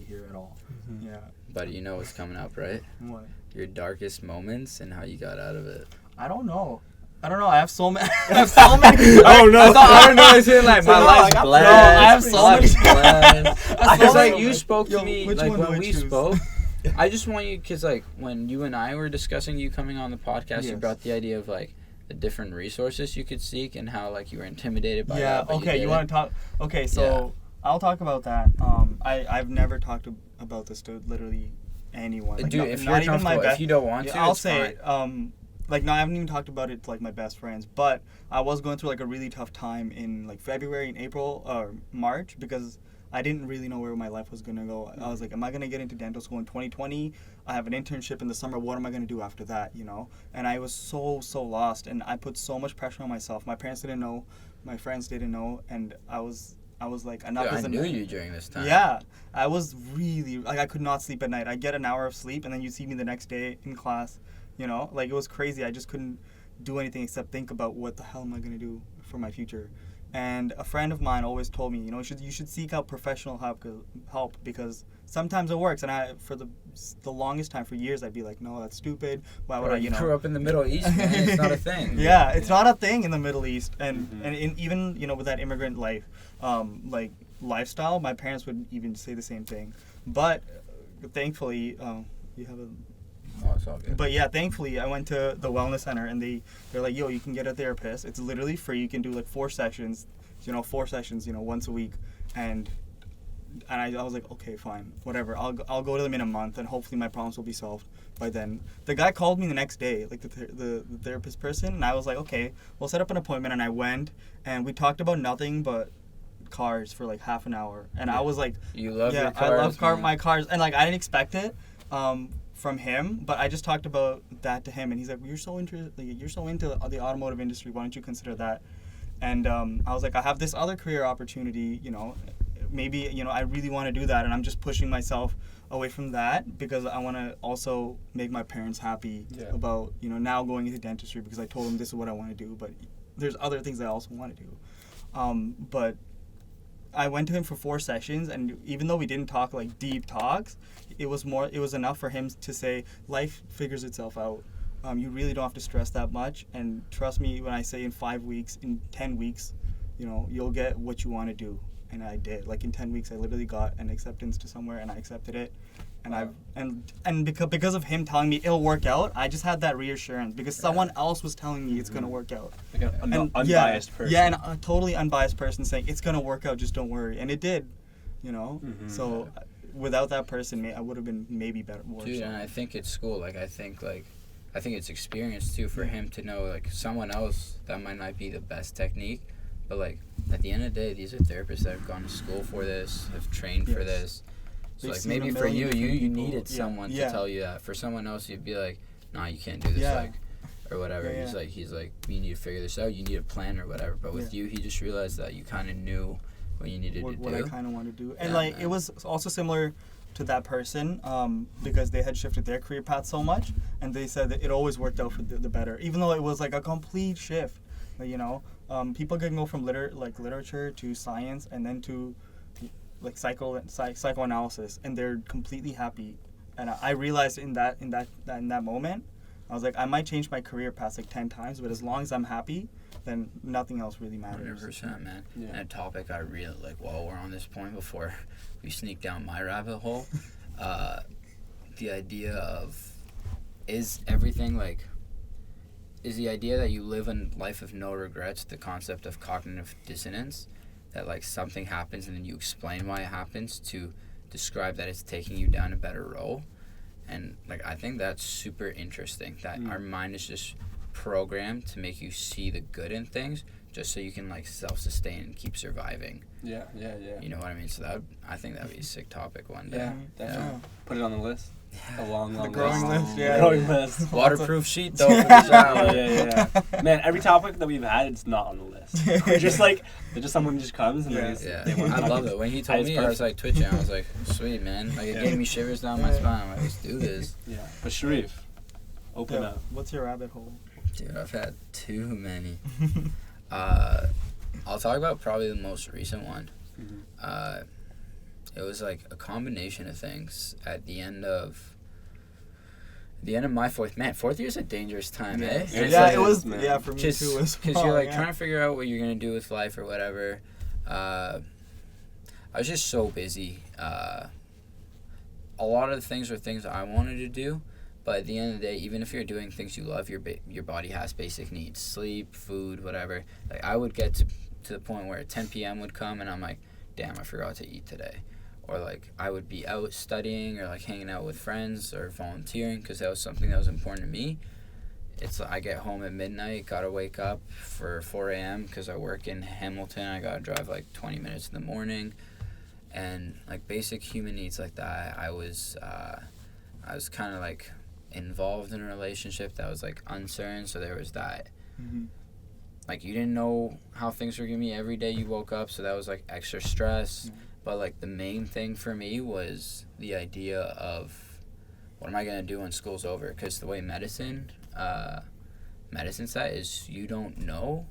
here at all. Yeah. But you know what's coming up, right? What? Your darkest moments and how you got out of it. I don't know. I have so many. I have so many. Oh, no. I don't know. I said like my No, life's I got- blessed. no, I have so life's many- blessed. I have Because so like many- you spoke to Yo, me, which like one do when I we choose? spoke. I just want you, because like when you and I were discussing you coming on the podcast, you Yes. brought the idea of like the different resources you could seek and how like you were intimidated by Yeah. that. but Okay. You did want it. to talk? Okay. So I'll talk about that. I've never talked about this to literally anyone. Like, Dude, not, if not you're even my comfortable, best. if you don't want to, I'll it's say fine. like no, I haven't even talked about it to like my best friends, but I was going through like a really tough time in like February and April or March because I didn't really know where my life was gonna go. I was like, am I gonna get into dental school in 2020? I have an internship in the summer. What am I gonna do after that? And I was so lost, and I put so much pressure on myself. My parents didn't know, my friends didn't know, and I was like, enough Dude, is I enough. knew you during this time. Yeah, I was really like I could not sleep at night. I get an hour of sleep, and then you see me the next day in class. Like it was crazy. I just couldn't do anything except think about what the hell am I gonna do for my future. And a friend of mine always told me, you should seek out professional help because sometimes it works. And for the longest time, for years, I'd be like, no, that's stupid. Why would Bro, I? you grew up in the Middle East, man. It's not a thing. Yeah, it's not a thing in the Middle East, and even with that immigrant life, like lifestyle, my parents would even say the same thing. But thankfully, you have a. Oh, it's all good. But yeah, thankfully, I went to the wellness center, and they're like, yo, you can get a therapist. It's literally free. You can do like 4 sessions, once a week, and I was like, okay, fine, whatever. I'll go to them in a month, and hopefully my problems will be solved by then. The guy called me the next day, like the therapist person, and I was like, okay, we'll set up an appointment. And I went, and we talked about nothing but cars for like half an hour, and I was like, You love yeah, your cars, I love man. my cars, and like I didn't expect it from him, but I just talked about that to him, and he's like, you're so into the automotive industry, why don't you consider that? And I was like, I have this other career opportunity, maybe I really want to do that, and I'm just pushing myself away from that because I want to also make my parents happy about now going into dentistry because I told them this is what I want to do, but there's other things I also want to do. But I went to him for 4 sessions, and even though we didn't talk like deep talks, it was enough for him to say life figures itself out. You really don't have to stress that much, and trust me when I say in 5 weeks, in 10 weeks, you'll get what you want to do. And I did. Like in 10 weeks, I literally got an acceptance to somewhere, and I accepted it. And because of him telling me it'll work out, I just had that reassurance because someone else was telling me it's gonna work out. Like an And unbiased person. Yeah, and a totally unbiased person saying it's gonna work out, just don't worry, and it did. So without that person, I would have been maybe better. Worse. Dude, and I think it's school. Like I think it's experience too for him to know like someone else that might not be the best technique, but like at the end of the day, these are therapists that have gone to school for this, have trained for Yes. this. So They've like seen maybe a for you, million different you people. needed Yeah. someone Yeah. to tell you that. For someone else, you'd be like, nah, you can't do this, Yeah. like, or whatever. Yeah, He's yeah. like, you need to figure this out. You need a plan or whatever. But with you, he just realized that you kind of knew what you needed to what do. I kind of want to do, and Yeah, like man. it was also similar to that person because they had shifted their career path so much, and they said that it always worked out for the better, even though it was like a complete shift, people can go from literature to science and then to like psychoanalysis, and they're completely happy. And I realized in that moment, I was like, I might change my career path like 10 times, but as long as I'm happy, then nothing else really matters. 100%, man. Yeah. And a topic I really like while we're on this point before we sneak down my rabbit hole, the idea of is the idea that you live a life of no regrets, the concept of cognitive dissonance, that like something happens and then you explain why it happens to describe that it's taking you down a better road. And like I think that's super interesting, that our mind is just programmed to make you see the good in things just so you can like self-sustain and keep surviving. Yeah. You know what I mean? So I think that'd be a sick topic one day. Yeah, definitely. Put it on the list. A long growing list, yeah. Growing list. Waterproof sheet though. For the shower. Yeah. Man, every topic that we've had, it's not on the list. We're just like, just someone just comes and they want to I talk. love it. When he told me, I was like twitching. I was like, sweet, man. Like it gave me shivers down my spine. I'm like, let's do this. Yeah. But Sharif, open up. What's your rabbit hole? Dude, I've had too many. I'll talk about probably the most recent one. It was like a combination of things. At the end of my fourth year is a dangerous time, eh? And it's like, it was. man. Yeah, for me just too. because you're like trying to figure out what you're gonna do with life or whatever. I was just so busy. A lot of the things were things I wanted to do, but at the end of the day, even if you're doing things you love, your body has basic needs: sleep, food, whatever. Like I would get to the point where 10 p.m. would come and I'm like, damn, I forgot to eat today. Or like I would be out studying or like hanging out with friends or volunteering because that was something that was important to me. It's like I get home at midnight, gotta wake up for 4 a.m. because I work in Hamilton. I gotta drive like 20 minutes in the morning, and like basic human needs like that. I was kind of like involved in a relationship that was like uncertain, so there was that. Like you didn't know how things were gonna be every day you woke up, so that was like extra stress. But like the main thing for me was the idea of what am I gonna do when school's over? Because the way medicine set is you don't know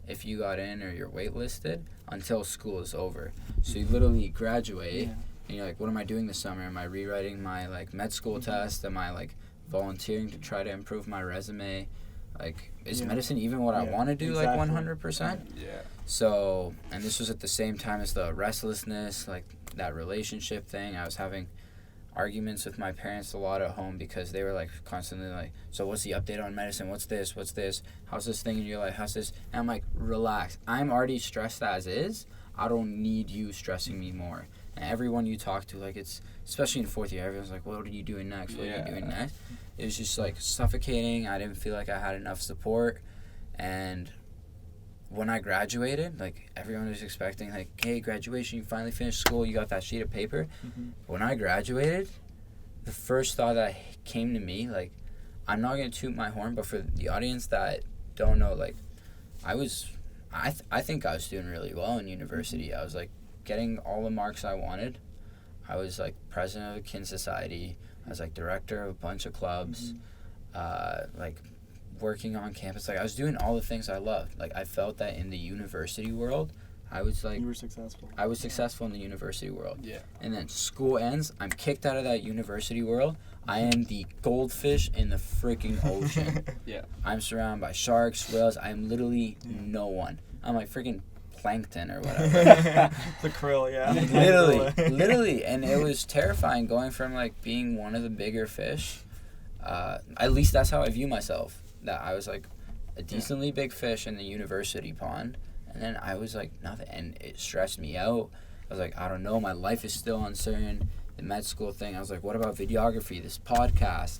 if you got in or you're waitlisted until school is over. So you literally graduate and you're like, what am I doing this summer? Am I rewriting my like med school test? Am I like volunteering to try to improve my resume? Like, is medicine even what I want to do, exactly. like 100%? Yeah. So, and this was at the same time as the restlessness, like that relationship thing. I was having arguments with my parents a lot at home because they were like constantly like, so what's the update on medicine? What's this? How's this thing in your life? How's this? And I'm like, relax. I'm already stressed as is. I don't need you stressing me more. And everyone you talk to, like it's, especially in fourth year, everyone's like, what are you doing next? What are you doing next? It was just like suffocating. I didn't feel like I had enough support. And when I graduated, like everyone was expecting like, hey, graduation, you finally finished school, you got that sheet of paper. When I graduated, the first thought that came to me, like, I'm not going to toot my horn, but for the audience that don't know, like, I think I was doing really well in university. I was like getting all the marks I wanted. I was like president of the Kin Society. I was like director of a bunch of clubs, like working on campus. Like I was doing all the things I loved. Like I felt that in the university world, I was like, you were successful. I was successful in the university world. Yeah. And then school ends. I'm kicked out of that university world. I am the goldfish in the freaking ocean. Yeah. I'm surrounded by sharks, whales. I'm literally no one. I'm like freaking plankton or whatever. The krill, yeah. literally, and it was terrifying going from like being one of the bigger fish. At least that's how I view myself. That I was like a decently big fish in the university pond, and then I was like nothing, and it stressed me out. I was like, I don't know, my life is still uncertain. The med school thing, I was like, what about videography? This podcast.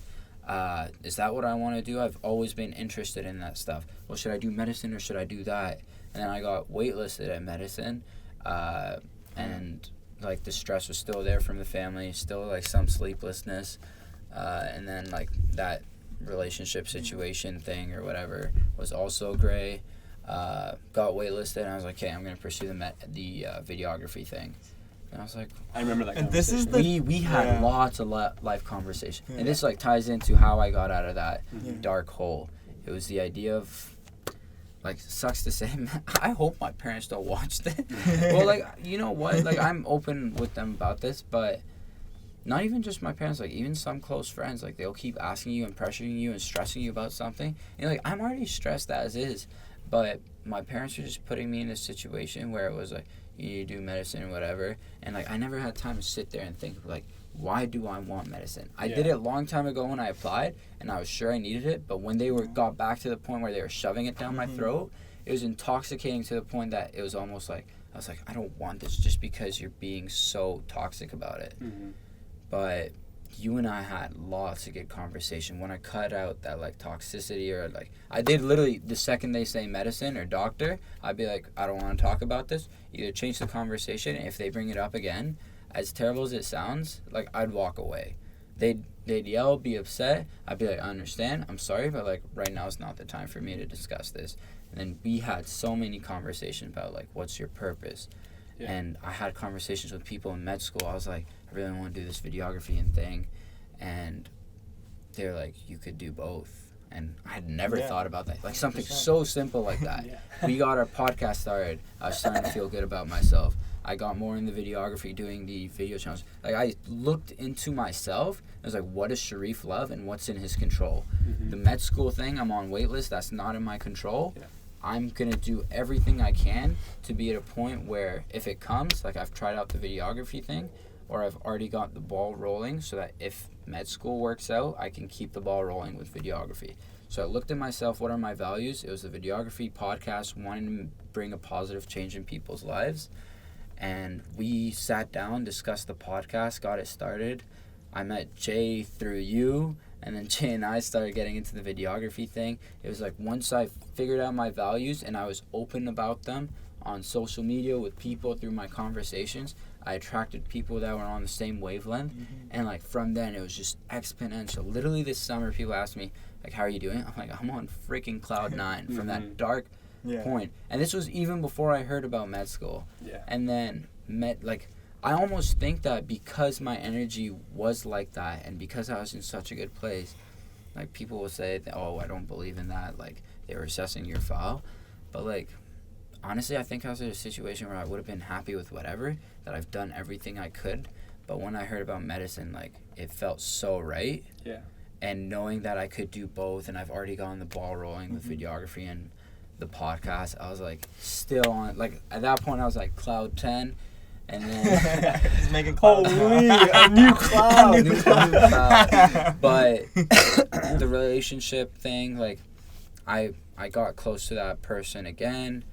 Is that what I want to do? I've always been interested in that stuff. Well, should I do medicine or should I do that? And then I got waitlisted at medicine, and like the stress was still there from the family, still like some sleeplessness, and then like that relationship situation thing or whatever was also gray. Got waitlisted, and I was like, okay, I'm gonna pursue the videography thing. And I was like, I remember that. And this is we had lots of life conversation, and this like ties into how I got out of that dark hole. It was the idea of like, sucks to say, man, I hope my parents don't watch this. Well, like, you know what? Like, I'm open with them about this, but not even just my parents, like, even some close friends, like, they'll keep asking you and pressuring you and stressing you about something. And, like, I'm already stressed as is, but my parents were just putting me in a situation where it was, like, you need to do medicine or whatever. And, like, I never had time to sit there and think, like, why do I want medicine? I did it a long time ago when I applied, and I was sure I needed it, but when they got back to the point where they were shoving it down my throat, it was intoxicating to the point that it was almost like, I was like, I don't want this just because you're being so toxic about it. But you and I had lots of good conversation. When I cut out that, like, toxicity, or, like, I did literally, the second they say medicine or doctor, I'd be like, I don't want to talk about this. Either change the conversation, if they bring it up again, as terrible as it sounds, like, I'd walk away. They'd yell, be upset. I'd be like, I understand, I'm sorry, but, like, right now is not the time for me to discuss this. And then we had so many conversations about, like, what's your purpose? Yeah. And I had conversations with people in med school. I was like, I really want to do this videography and thing. And they're like, you could do both. And I had never thought about that. Like, something so simple like that. We got our podcast started. I was starting to feel good about myself. I got more in the videography, doing the video channels. Like, I looked into myself. I was like, what does Sharif love and what's in his control? The med school thing, I'm on wait list. That's not in my control. I'm going to do everything I can to be at a point where if it comes, like, I've tried out the videography thing, or I've already got the ball rolling, so that if med school works out, I can keep the ball rolling with videography. So I looked at myself, what are my values? It was the videography, podcast, wanting to bring a positive change in people's lives. And we sat down, discussed the podcast, got it started. I met Jay through you, and then Jay and I started getting into the videography thing. It was like, once I figured out my values and I was open about them on social media with people through my conversations, I attracted people that were on the same wavelength. And, like, from then it was just exponential. Literally this summer, people asked me, like, how are you doing? I'm like, I'm on freaking cloud 9 from that dark point. And this was even before I heard about med school. And then I almost think that because my energy was like that, and because I was in such a good place, like, people will say that, oh, I don't believe in that, like, they were assessing your file. But, like, honestly, I think I was in a situation where I would have been happy with whatever, that I've done everything I could. But when I heard about medicine, like, it felt so right. And knowing that I could do both, and I've already gotten the ball rolling with videography and the podcast, I was, like, still on, like, at that point I was like cloud 10. And then he's making cloud. Holy, a new cloud. a new cloud. But the relationship thing, like, I got close to that person again,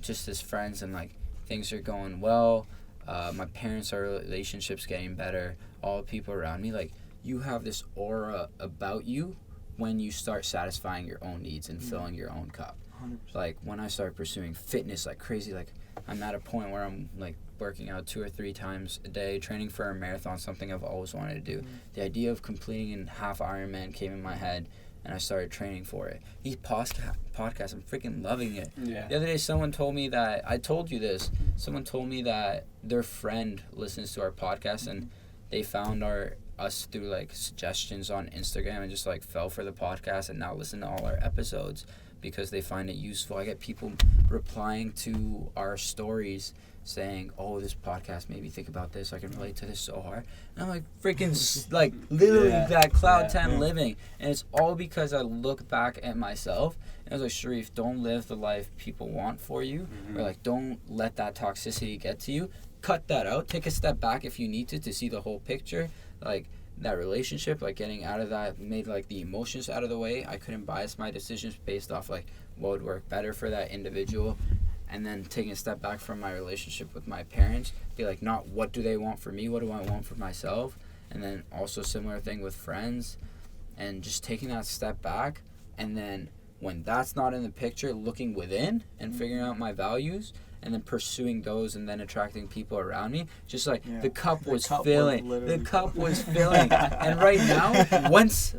just as friends, and, like, things are going well. My parents' relationships getting better. All the people around me, like, you have this aura about you when you start satisfying your own needs and filling your own cup. 100%. Like, when I started pursuing fitness like crazy, like, I'm at a point where I'm, like, working out 2 or 3 times a day, training for a marathon, something I've always wanted to do. The idea of completing a half Ironman came in my head, and I started training for it. These podcasts, I'm freaking loving it. The other day, someone told me that, I told you this, someone told me that their friend listens to our podcast, and they found us through, like, suggestions on Instagram, and just, like, fell for the podcast and now listen to all our episodes because they find it useful. I get people replying to our stories saying, oh, this podcast made me think about this, I can relate to this so hard. And I'm like, freaking, like, literally that cloud 10 living. And it's all because I look back at myself and I was like, Sharif, don't live the life people want for you, or, like, don't let that toxicity get to you. Cut that out. Take a step back if you need to see the whole picture. Like, that relationship, like, getting out of that, made, like, the emotions out of the way. I couldn't bias my decisions based off, like, what would work better for that individual. And then taking a step back from my relationship with my parents, be like, not what do they want for me, what do I want for myself? And then also similar thing with friends, and just taking that step back. And then when that's not in the picture, looking within and figuring out my values, and then pursuing those, and then attracting people around me. Just like the cup was filling. The cup was filling. And right now, once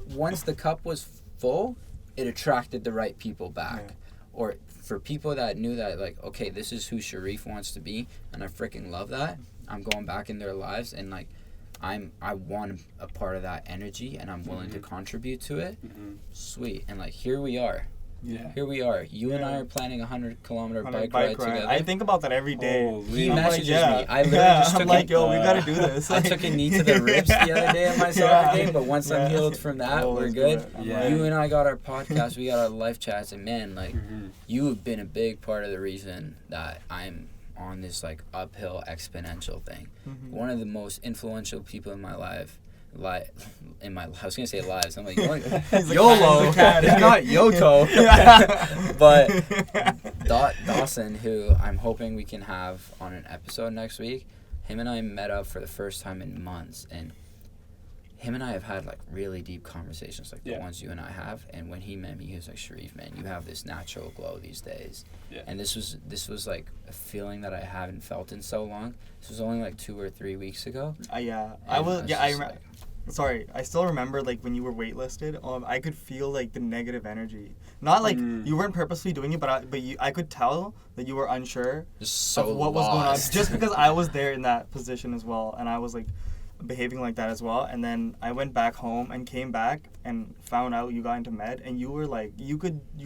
the cup was full, it attracted the right people back. Or for people that knew that, like, okay, this is who Sharif wants to be, and I freaking love that, I'm going back in their lives, and, like, I want a part of that energy, and I'm willing to contribute to it. Sweet. And, like, here we are. Yeah. Here we are. You and I Yeah. are planning a 100-kilometer On a bike ride together. I think about that every day. Holy. He I'm messages like, yeah. me. I literally just I'm took like, a, yo, we gotta do this. I took a knee to the ribs the other day at my soccer game, but once I'm Yeah. healed from that, Oh, we're let's do good. it. I'm Yeah. like- You and I got our podcast, we got our life chats, and man, like, Mhm. you have been a big part of the reason that I'm on this, like, uphill exponential thing. Mhm. One of the most influential people in my life. I was gonna say lives. I'm like, He's a YOLO. cat, he's a cat. It's not Yoto. Yeah. But Dawson, who I'm hoping we can have on an episode next week, him and I met up for the first time in months, and him and I have had like really deep conversations, like the Yeah. ones you and I have. And when he met me, he was like, "Sharif, man, you have this natural glow these days." Yeah. And this was like a feeling that I haven't felt in so long. This was only like 2 or 3 weeks ago. Yeah. I And was. Yeah. I just remember. like, Sorry, I still remember like when you were waitlisted. I could feel like the negative energy. Not like you weren't purposely doing it, but I could tell that you were unsure just so of what was going on. lost. Just because I was there in that position as well, and I was like behaving like that as well. And then I went back home and came back and found out you got into med, and you were like you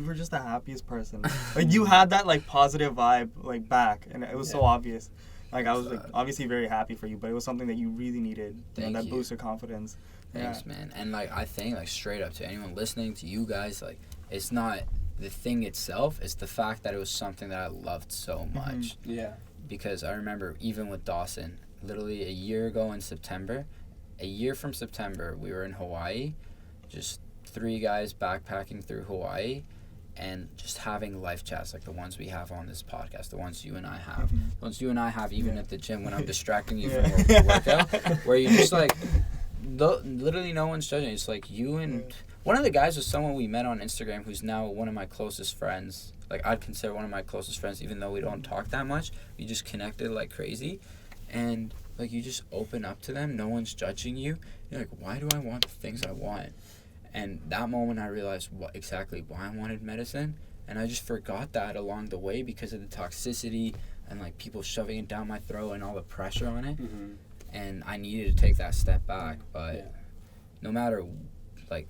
were just the happiest person. Like you had that like positive vibe like back, and it was so obvious. Like I was like obviously very happy for you, but it was something that you really needed. Thank that you. boosted confidence. Thanks, man. And like I think like straight up to anyone listening, to you guys, like it's not the thing itself, it's the fact that it was something that I loved so much. Yeah. Because I remember even with Dawson, literally a year ago in September, a year from September, we were in Hawaii, just 3 guys backpacking through Hawaii and just having life chats like the ones we have on this podcast, the ones you and I have, the ones you and I have even at the gym when I'm distracting you from your workout, where you're just like, literally no one's judging. It's like you and one of the guys was someone we met on Instagram who's now one of my closest friends. Like I'd consider one of my closest friends, even though we don't talk that much. We just connected like crazy, and like you just open up to them. No one's judging you. You're like, why do I want the things I want? And that moment I realized exactly why I wanted medicine, and I just forgot that along the way because of the toxicity and like people shoving it down my throat and all the pressure on it. Mm-hmm. And I needed to take that step back. But Yeah. no matter, like,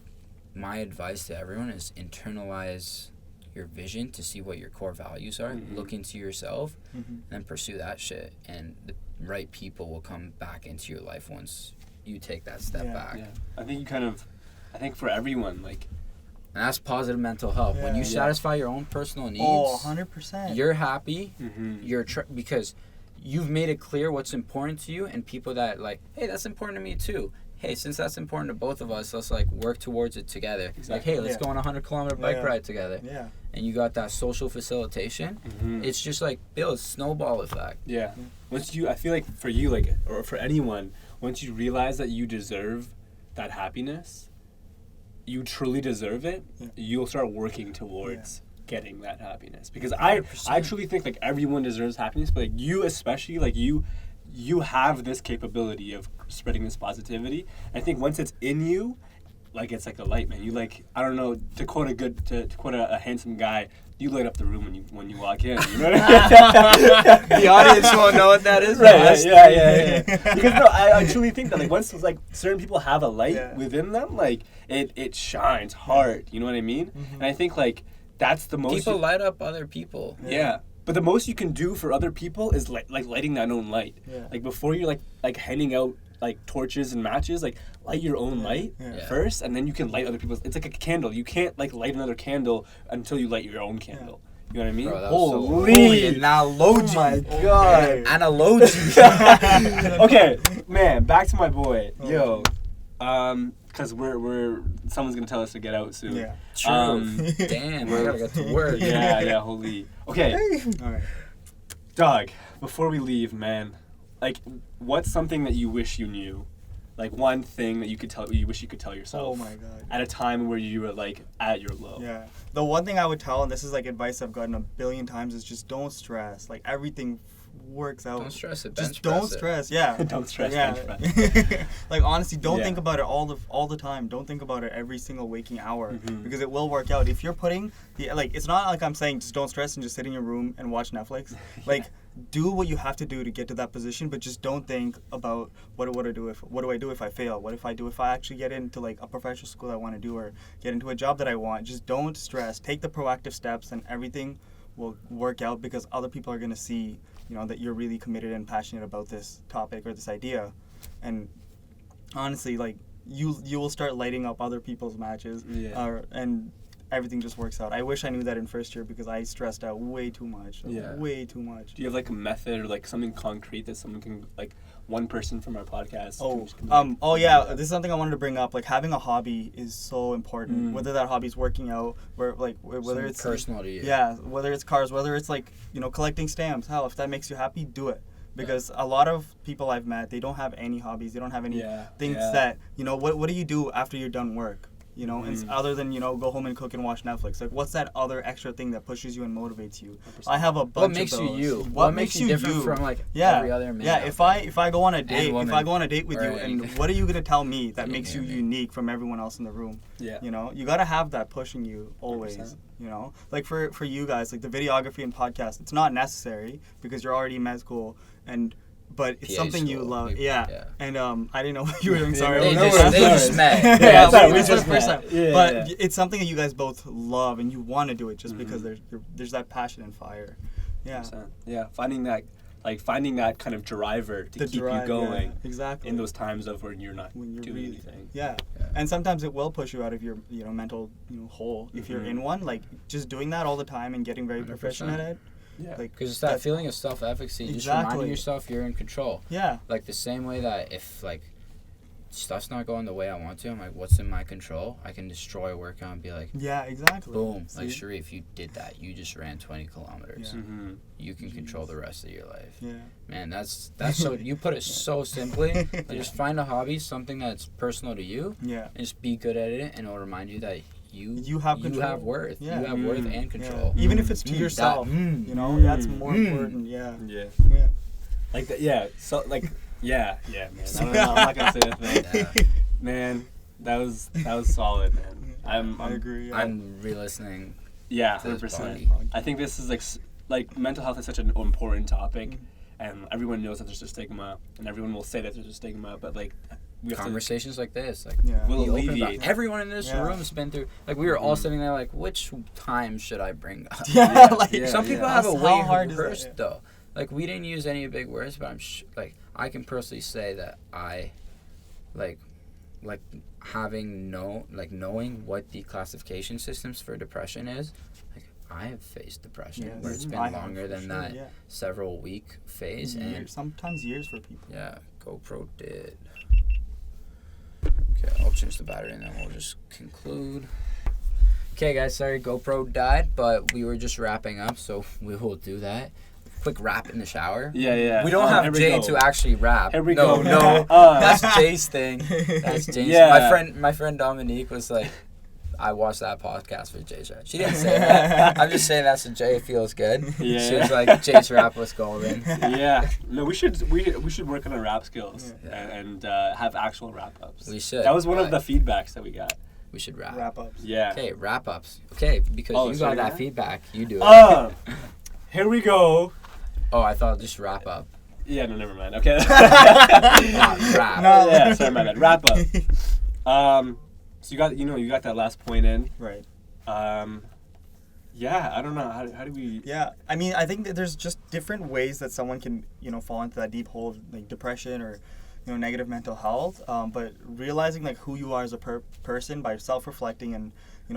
my advice to everyone is internalize your vision to see what your core values are. Mhm. Look into yourself, Mm-hmm. and then pursue that shit. And the right people will come back into your life once you take that step Yeah. back. Yeah. I think for everyone, like, And that's positive mental health. When you Yeah. satisfy your own personal needs, Oh, 100%. you're happy. mm-hmm. You're because you've made it clear what's important to you, and people that like, hey, that's important to me too. Hey, since that's important to both of us, let's like work towards it together. Like, Exactly. hey, let's Yeah. go on a 100-kilometer bike Yeah. ride together. Yeah. And you got that social facilitation. Mm-hmm. It's just like build snowball effect. Yeah. I feel like for you, like, or for anyone, once you realize that you deserve that happiness, you truly deserve it, Yeah. you'll start working towards getting that happiness. Because I 100%. truly think like everyone deserves happiness, but like you especially, like you have this capability of spreading this positivity. I think once it's in you, like it's like a light, man. You like, I don't know, to quote a handsome guy, you light up the room when you walk in. You know what I mean? The audience won't know what that is. Right, yeah. Because no, I truly think that like once like certain people have a light Yeah. within them, like it shines hard. You know what I mean? And I think like that's the most. People light up other people. Yeah. But the most you can do for other people is like lighting that own light. Yeah. Like before you're like handing out like torches and matches, like light your own light Yeah. first, and then you can light other people's. It's like a candle. You can't like light another candle until you light your own candle. You know what I mean? Bro, that was so Holy analogy. Oh my god. Analogy. Okay, man, back to my boy. Yo. Cause we're someone's gonna tell us to get out soon. Yeah. True. Damn, I gotta get to work. Yeah, holy. Okay, All right. Doug, before we leave, man, like, what's something that you wish you knew? Like one thing that you wish you could tell yourself. Oh my god. At a time where you were like at your low. Yeah. The one thing I would tell, and this is like advice I've gotten a billion times, is just don't stress. Like everything works out. Don't stress it. Just bench don't press it. stress. Yeah. Don't stress. Yeah. Bench press. Like honestly, don't Yeah. think about it all the time. Don't think about it every single waking hour Mhm. because it will work out. If you're putting it's not like I'm saying just don't stress and just sit in your room and watch Netflix. Like do what you have to do to get to that position, but just don't think about what do I do if I fail? What if I actually get into like a professional school I want to do or get into a job that I want? Just don't stress. Take the proactive steps, and everything will work out because other people are going to see, that you're really committed and passionate about this topic or this idea. And honestly, like you will start lighting up other people's matches, and everything just works out. I wish I knew that in first year because I stressed out way too much. Way too much. Do you have like a method or like something concrete that someone can, like one person from our podcast? This is something I wanted to bring up. Like having a hobby is so important. Whether that hobby is working out, whether it's personal to you. Yeah, whether it's cars, whether it's like collecting stamps. Hell, if that makes you happy, do it. Because a lot of people I've met, they don't have any hobbies. They don't have any things that what do you do after you're done work? And other than go home and cook and watch Netflix, like what's that other extra thing that pushes you and motivates you? 100%. I have a bunch of those. What makes you you? What makes you different from like every other man? Yeah, if I go on a date, with you, and what are you gonna tell me that makes you unique from everyone else in the room? Yeah, you gotta have that pushing you always. 100%. Like for you guys, like the videography and podcast, it's not necessary because you're already in med school but it's PA something you school. love. Yeah. And I didn't know what you were doing. Sorry. They just met. We just met. But it's something that you guys both love and you want to do it just because there's that passion and fire. Yeah. 100%. Yeah. Finding that kind of driver to keep you going. Exactly. In those times of when you're not doing anything. Yeah. And sometimes it will push you out of your mental hole if you're in one. Like just doing that all the time and getting very 100%. proficient at it. Yeah. Because it's that feeling of self-efficacy, just reminding yourself you're in control. Yeah. Like the same way that if like stuff's not going the way I want to, I'm like, what's in my control? I can destroy a workout and be like, yeah, exactly. Boom. See? Like Sharif, you did that. You just ran 20 kilometers. Yeah. You can control the rest of your life. Yeah. Man, that's so you put it so simply. Like, just find a hobby, something that's personal to you. Yeah. And just be good at it, and it'll remind you that you have control. You have worth. Yeah. You have worth and control. Even if it's to yourself, that's more important. Yeah. Yeah. Yeah. Like that. Yeah. So like. Yeah. Man. I'm not gonna say that thing. Yeah. Man, that was solid, man. I agree. Yeah. I'm re-listening. Yeah, to this 100%. I think this is like mental health is such an important topic, and everyone knows that there's a stigma, and everyone will say that there's a stigma, but like we have Conversations like this, like will be open about alleviate. everyone in this room's been through. Like we were all sitting there, like, which time should I bring up? Some people have a way rehearsed though. Like we didn't use any big words, but I'm I can personally say that I, like having knowing what the classification systems for depression is. Like I have faced depression where it's been longer than that several week phase, and sometimes years for people. Yeah, GoPro did. Okay, I'll change the battery and then we'll just conclude. Okay, guys, sorry GoPro died, but we were just wrapping up, so we will do that. Quick rap in the shower. Yeah. We don't have Jay to actually rap. Here we go. No. That's Jay's thing. That's Jay's. Yeah. My friend Dominique was like, I watched that podcast for Jay's rap. She didn't say that. I'm just saying that's what Jay feels good. Yeah. She was like, Jay's rap was golden. Yeah. No, we should work on our rap skills and have actual wrap ups. We should. That was one of the feedbacks that we got. We should rap. Wrap ups. Yeah. Okay, wrap ups. Okay, because you got that feedback, you do it. Here we go. Oh, I thought just wrap up. Yeah, no, never mind. Okay. Not rap. No. Yeah, sorry, my bad. Wrap up. So you got that last point in. Right. Yeah, I don't know. How do we... Yeah, I mean, I think that there's just different ways that someone can, fall into that deep hole of like depression or, negative mental health. But realizing like who you are as a person by self-reflecting and,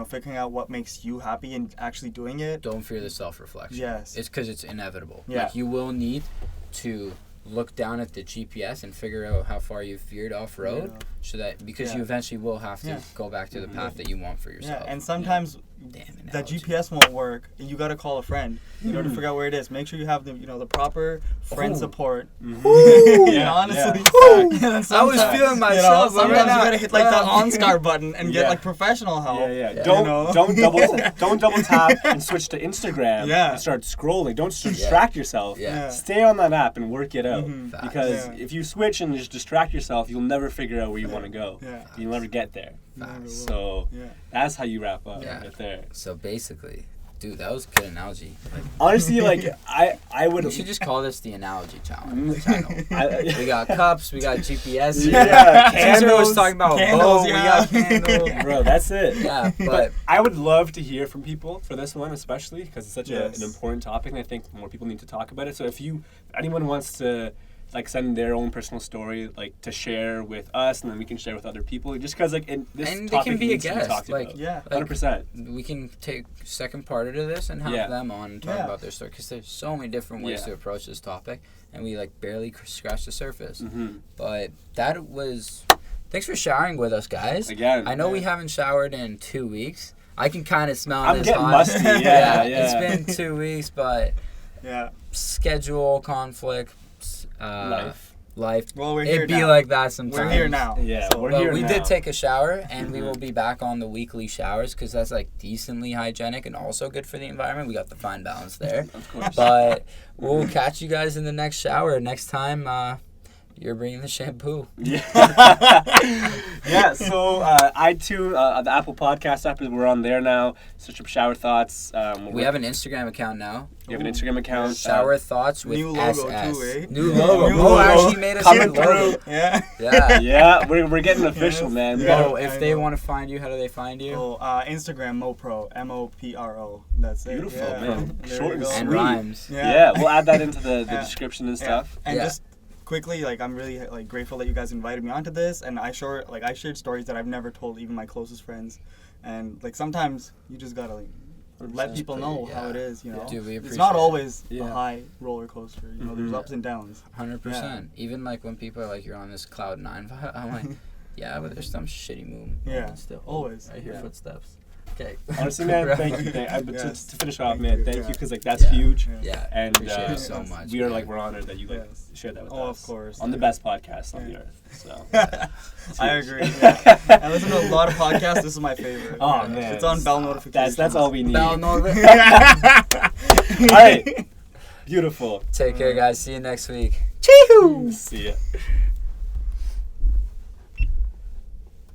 figuring out what makes you happy and actually doing it. Don't fear the self-reflection. Yes. It's because it's inevitable. Yeah. Like you will need to look down at the GPS and figure out how far you've veered off road, so that because you eventually will have to go back to the path that you want for yourself. Yeah, and sometimes Damn that GPS won't work, and you got to call a friend in order to figure out where it is. Make sure you have the the proper friend support. Honestly, I was feeling myself. Sometimes you gotta hit like the OnStar button and get like professional help. Yeah. Don't double tap and switch to Instagram and start scrolling. Don't distract yourself. Yeah. Stay on that app and work it out. Mm-hmm. Because if you switch and just distract yourself, you'll never figure out where you want to go. Yeah. You'll never get there. Facts. So that's how you wrap up right there. So basically, Dude, that was a good analogy. Like, Honestly, like I would. we should just call this the analogy Mm. channel. We got cups, we got GPS. Yeah, Caesar was candles, talking about candles, bow, yeah. we got candles. Bro, that's it. Yeah, But but I would love to hear from people for this one, especially because it's such Yes. an important topic, and I think more people need to talk about it. So if anyone wants to like send their own personal story, like to share with us, and then we can share with other people, just because like this And they topic can be a needs to be guest, talked like- about. Yeah. 100%. we can take second part of this and have Yeah. them on and talk Yeah. about their story because there's so many different ways Yeah. to approach this topic, and we like barely scratched the surface. Mm-hmm. But that was. Thanks for showering with us, guys. Again, I know we haven't showered in 2 weeks. I can kind of smell I'm this getting hot. musty. Yeah, yeah. It's been 2 weeks, but Yeah. schedule conflicts, life. Well, we're here It'd be now. like that sometimes. We're here now. Yeah, So- we're But here we now. did take a shower, and we Mhm. will be back on the weekly showers because that's like decently hygienic and also good for the environment. We got the fine balance there. Of course. But we'll catch you guys in the next shower. Next time, you're bringing the shampoo. Yeah. Yeah, so iTunes, the Apple Podcast app, we're on there now. Search up Shower Thoughts. We have an Instagram account now. We have an Instagram account. Shower Thoughts with New logo SS. too, eh? New logo. New Mo logo. actually made us a Coming new logo. through. Yeah. Yeah. Yeah, we're getting official, Yes. man. We Yeah. gotta- Mo, if I they know. want to find you, how do they find you? Oh, Instagram Mopro, MOPRO. That's it. Beautiful, yeah. man. There Short we and go. And sweet. rhymes. Yeah, we'll add that into the Yeah. description and Yeah. stuff. And Yeah. just quickly, like I'm really like grateful that you guys invited me onto this, and I shared stories that I've never told even my closest friends, and like sometimes you just gotta like let people know how it is, you know. Dude, we It's appreciate not it. always Yeah. a high roller coaster, you know. There's Mhm. ups and downs. 100%. Even like when people are like, you're on this cloud 9 vibe, I'm like, yeah, but there's some shitty moon. Yeah, Still. always. I hear Yeah. footsteps. Okay. Honestly, man, thank you. But Yes. to finish off, Thank man, you. thank Yeah. you, because like that's Yeah. huge. Yeah. And Appreciate it so much. we are man. like we're honored that you like Yes. shared that with Oh, us. of course. On the best podcast on the earth. So I agree. Yeah. I listen to a lot of podcasts. This is my favorite. Oh, Yeah. man. It's on bell notifications. that's all we need. Bell Northern. All right. Beautiful. Take care, guys. See you next week. See ya.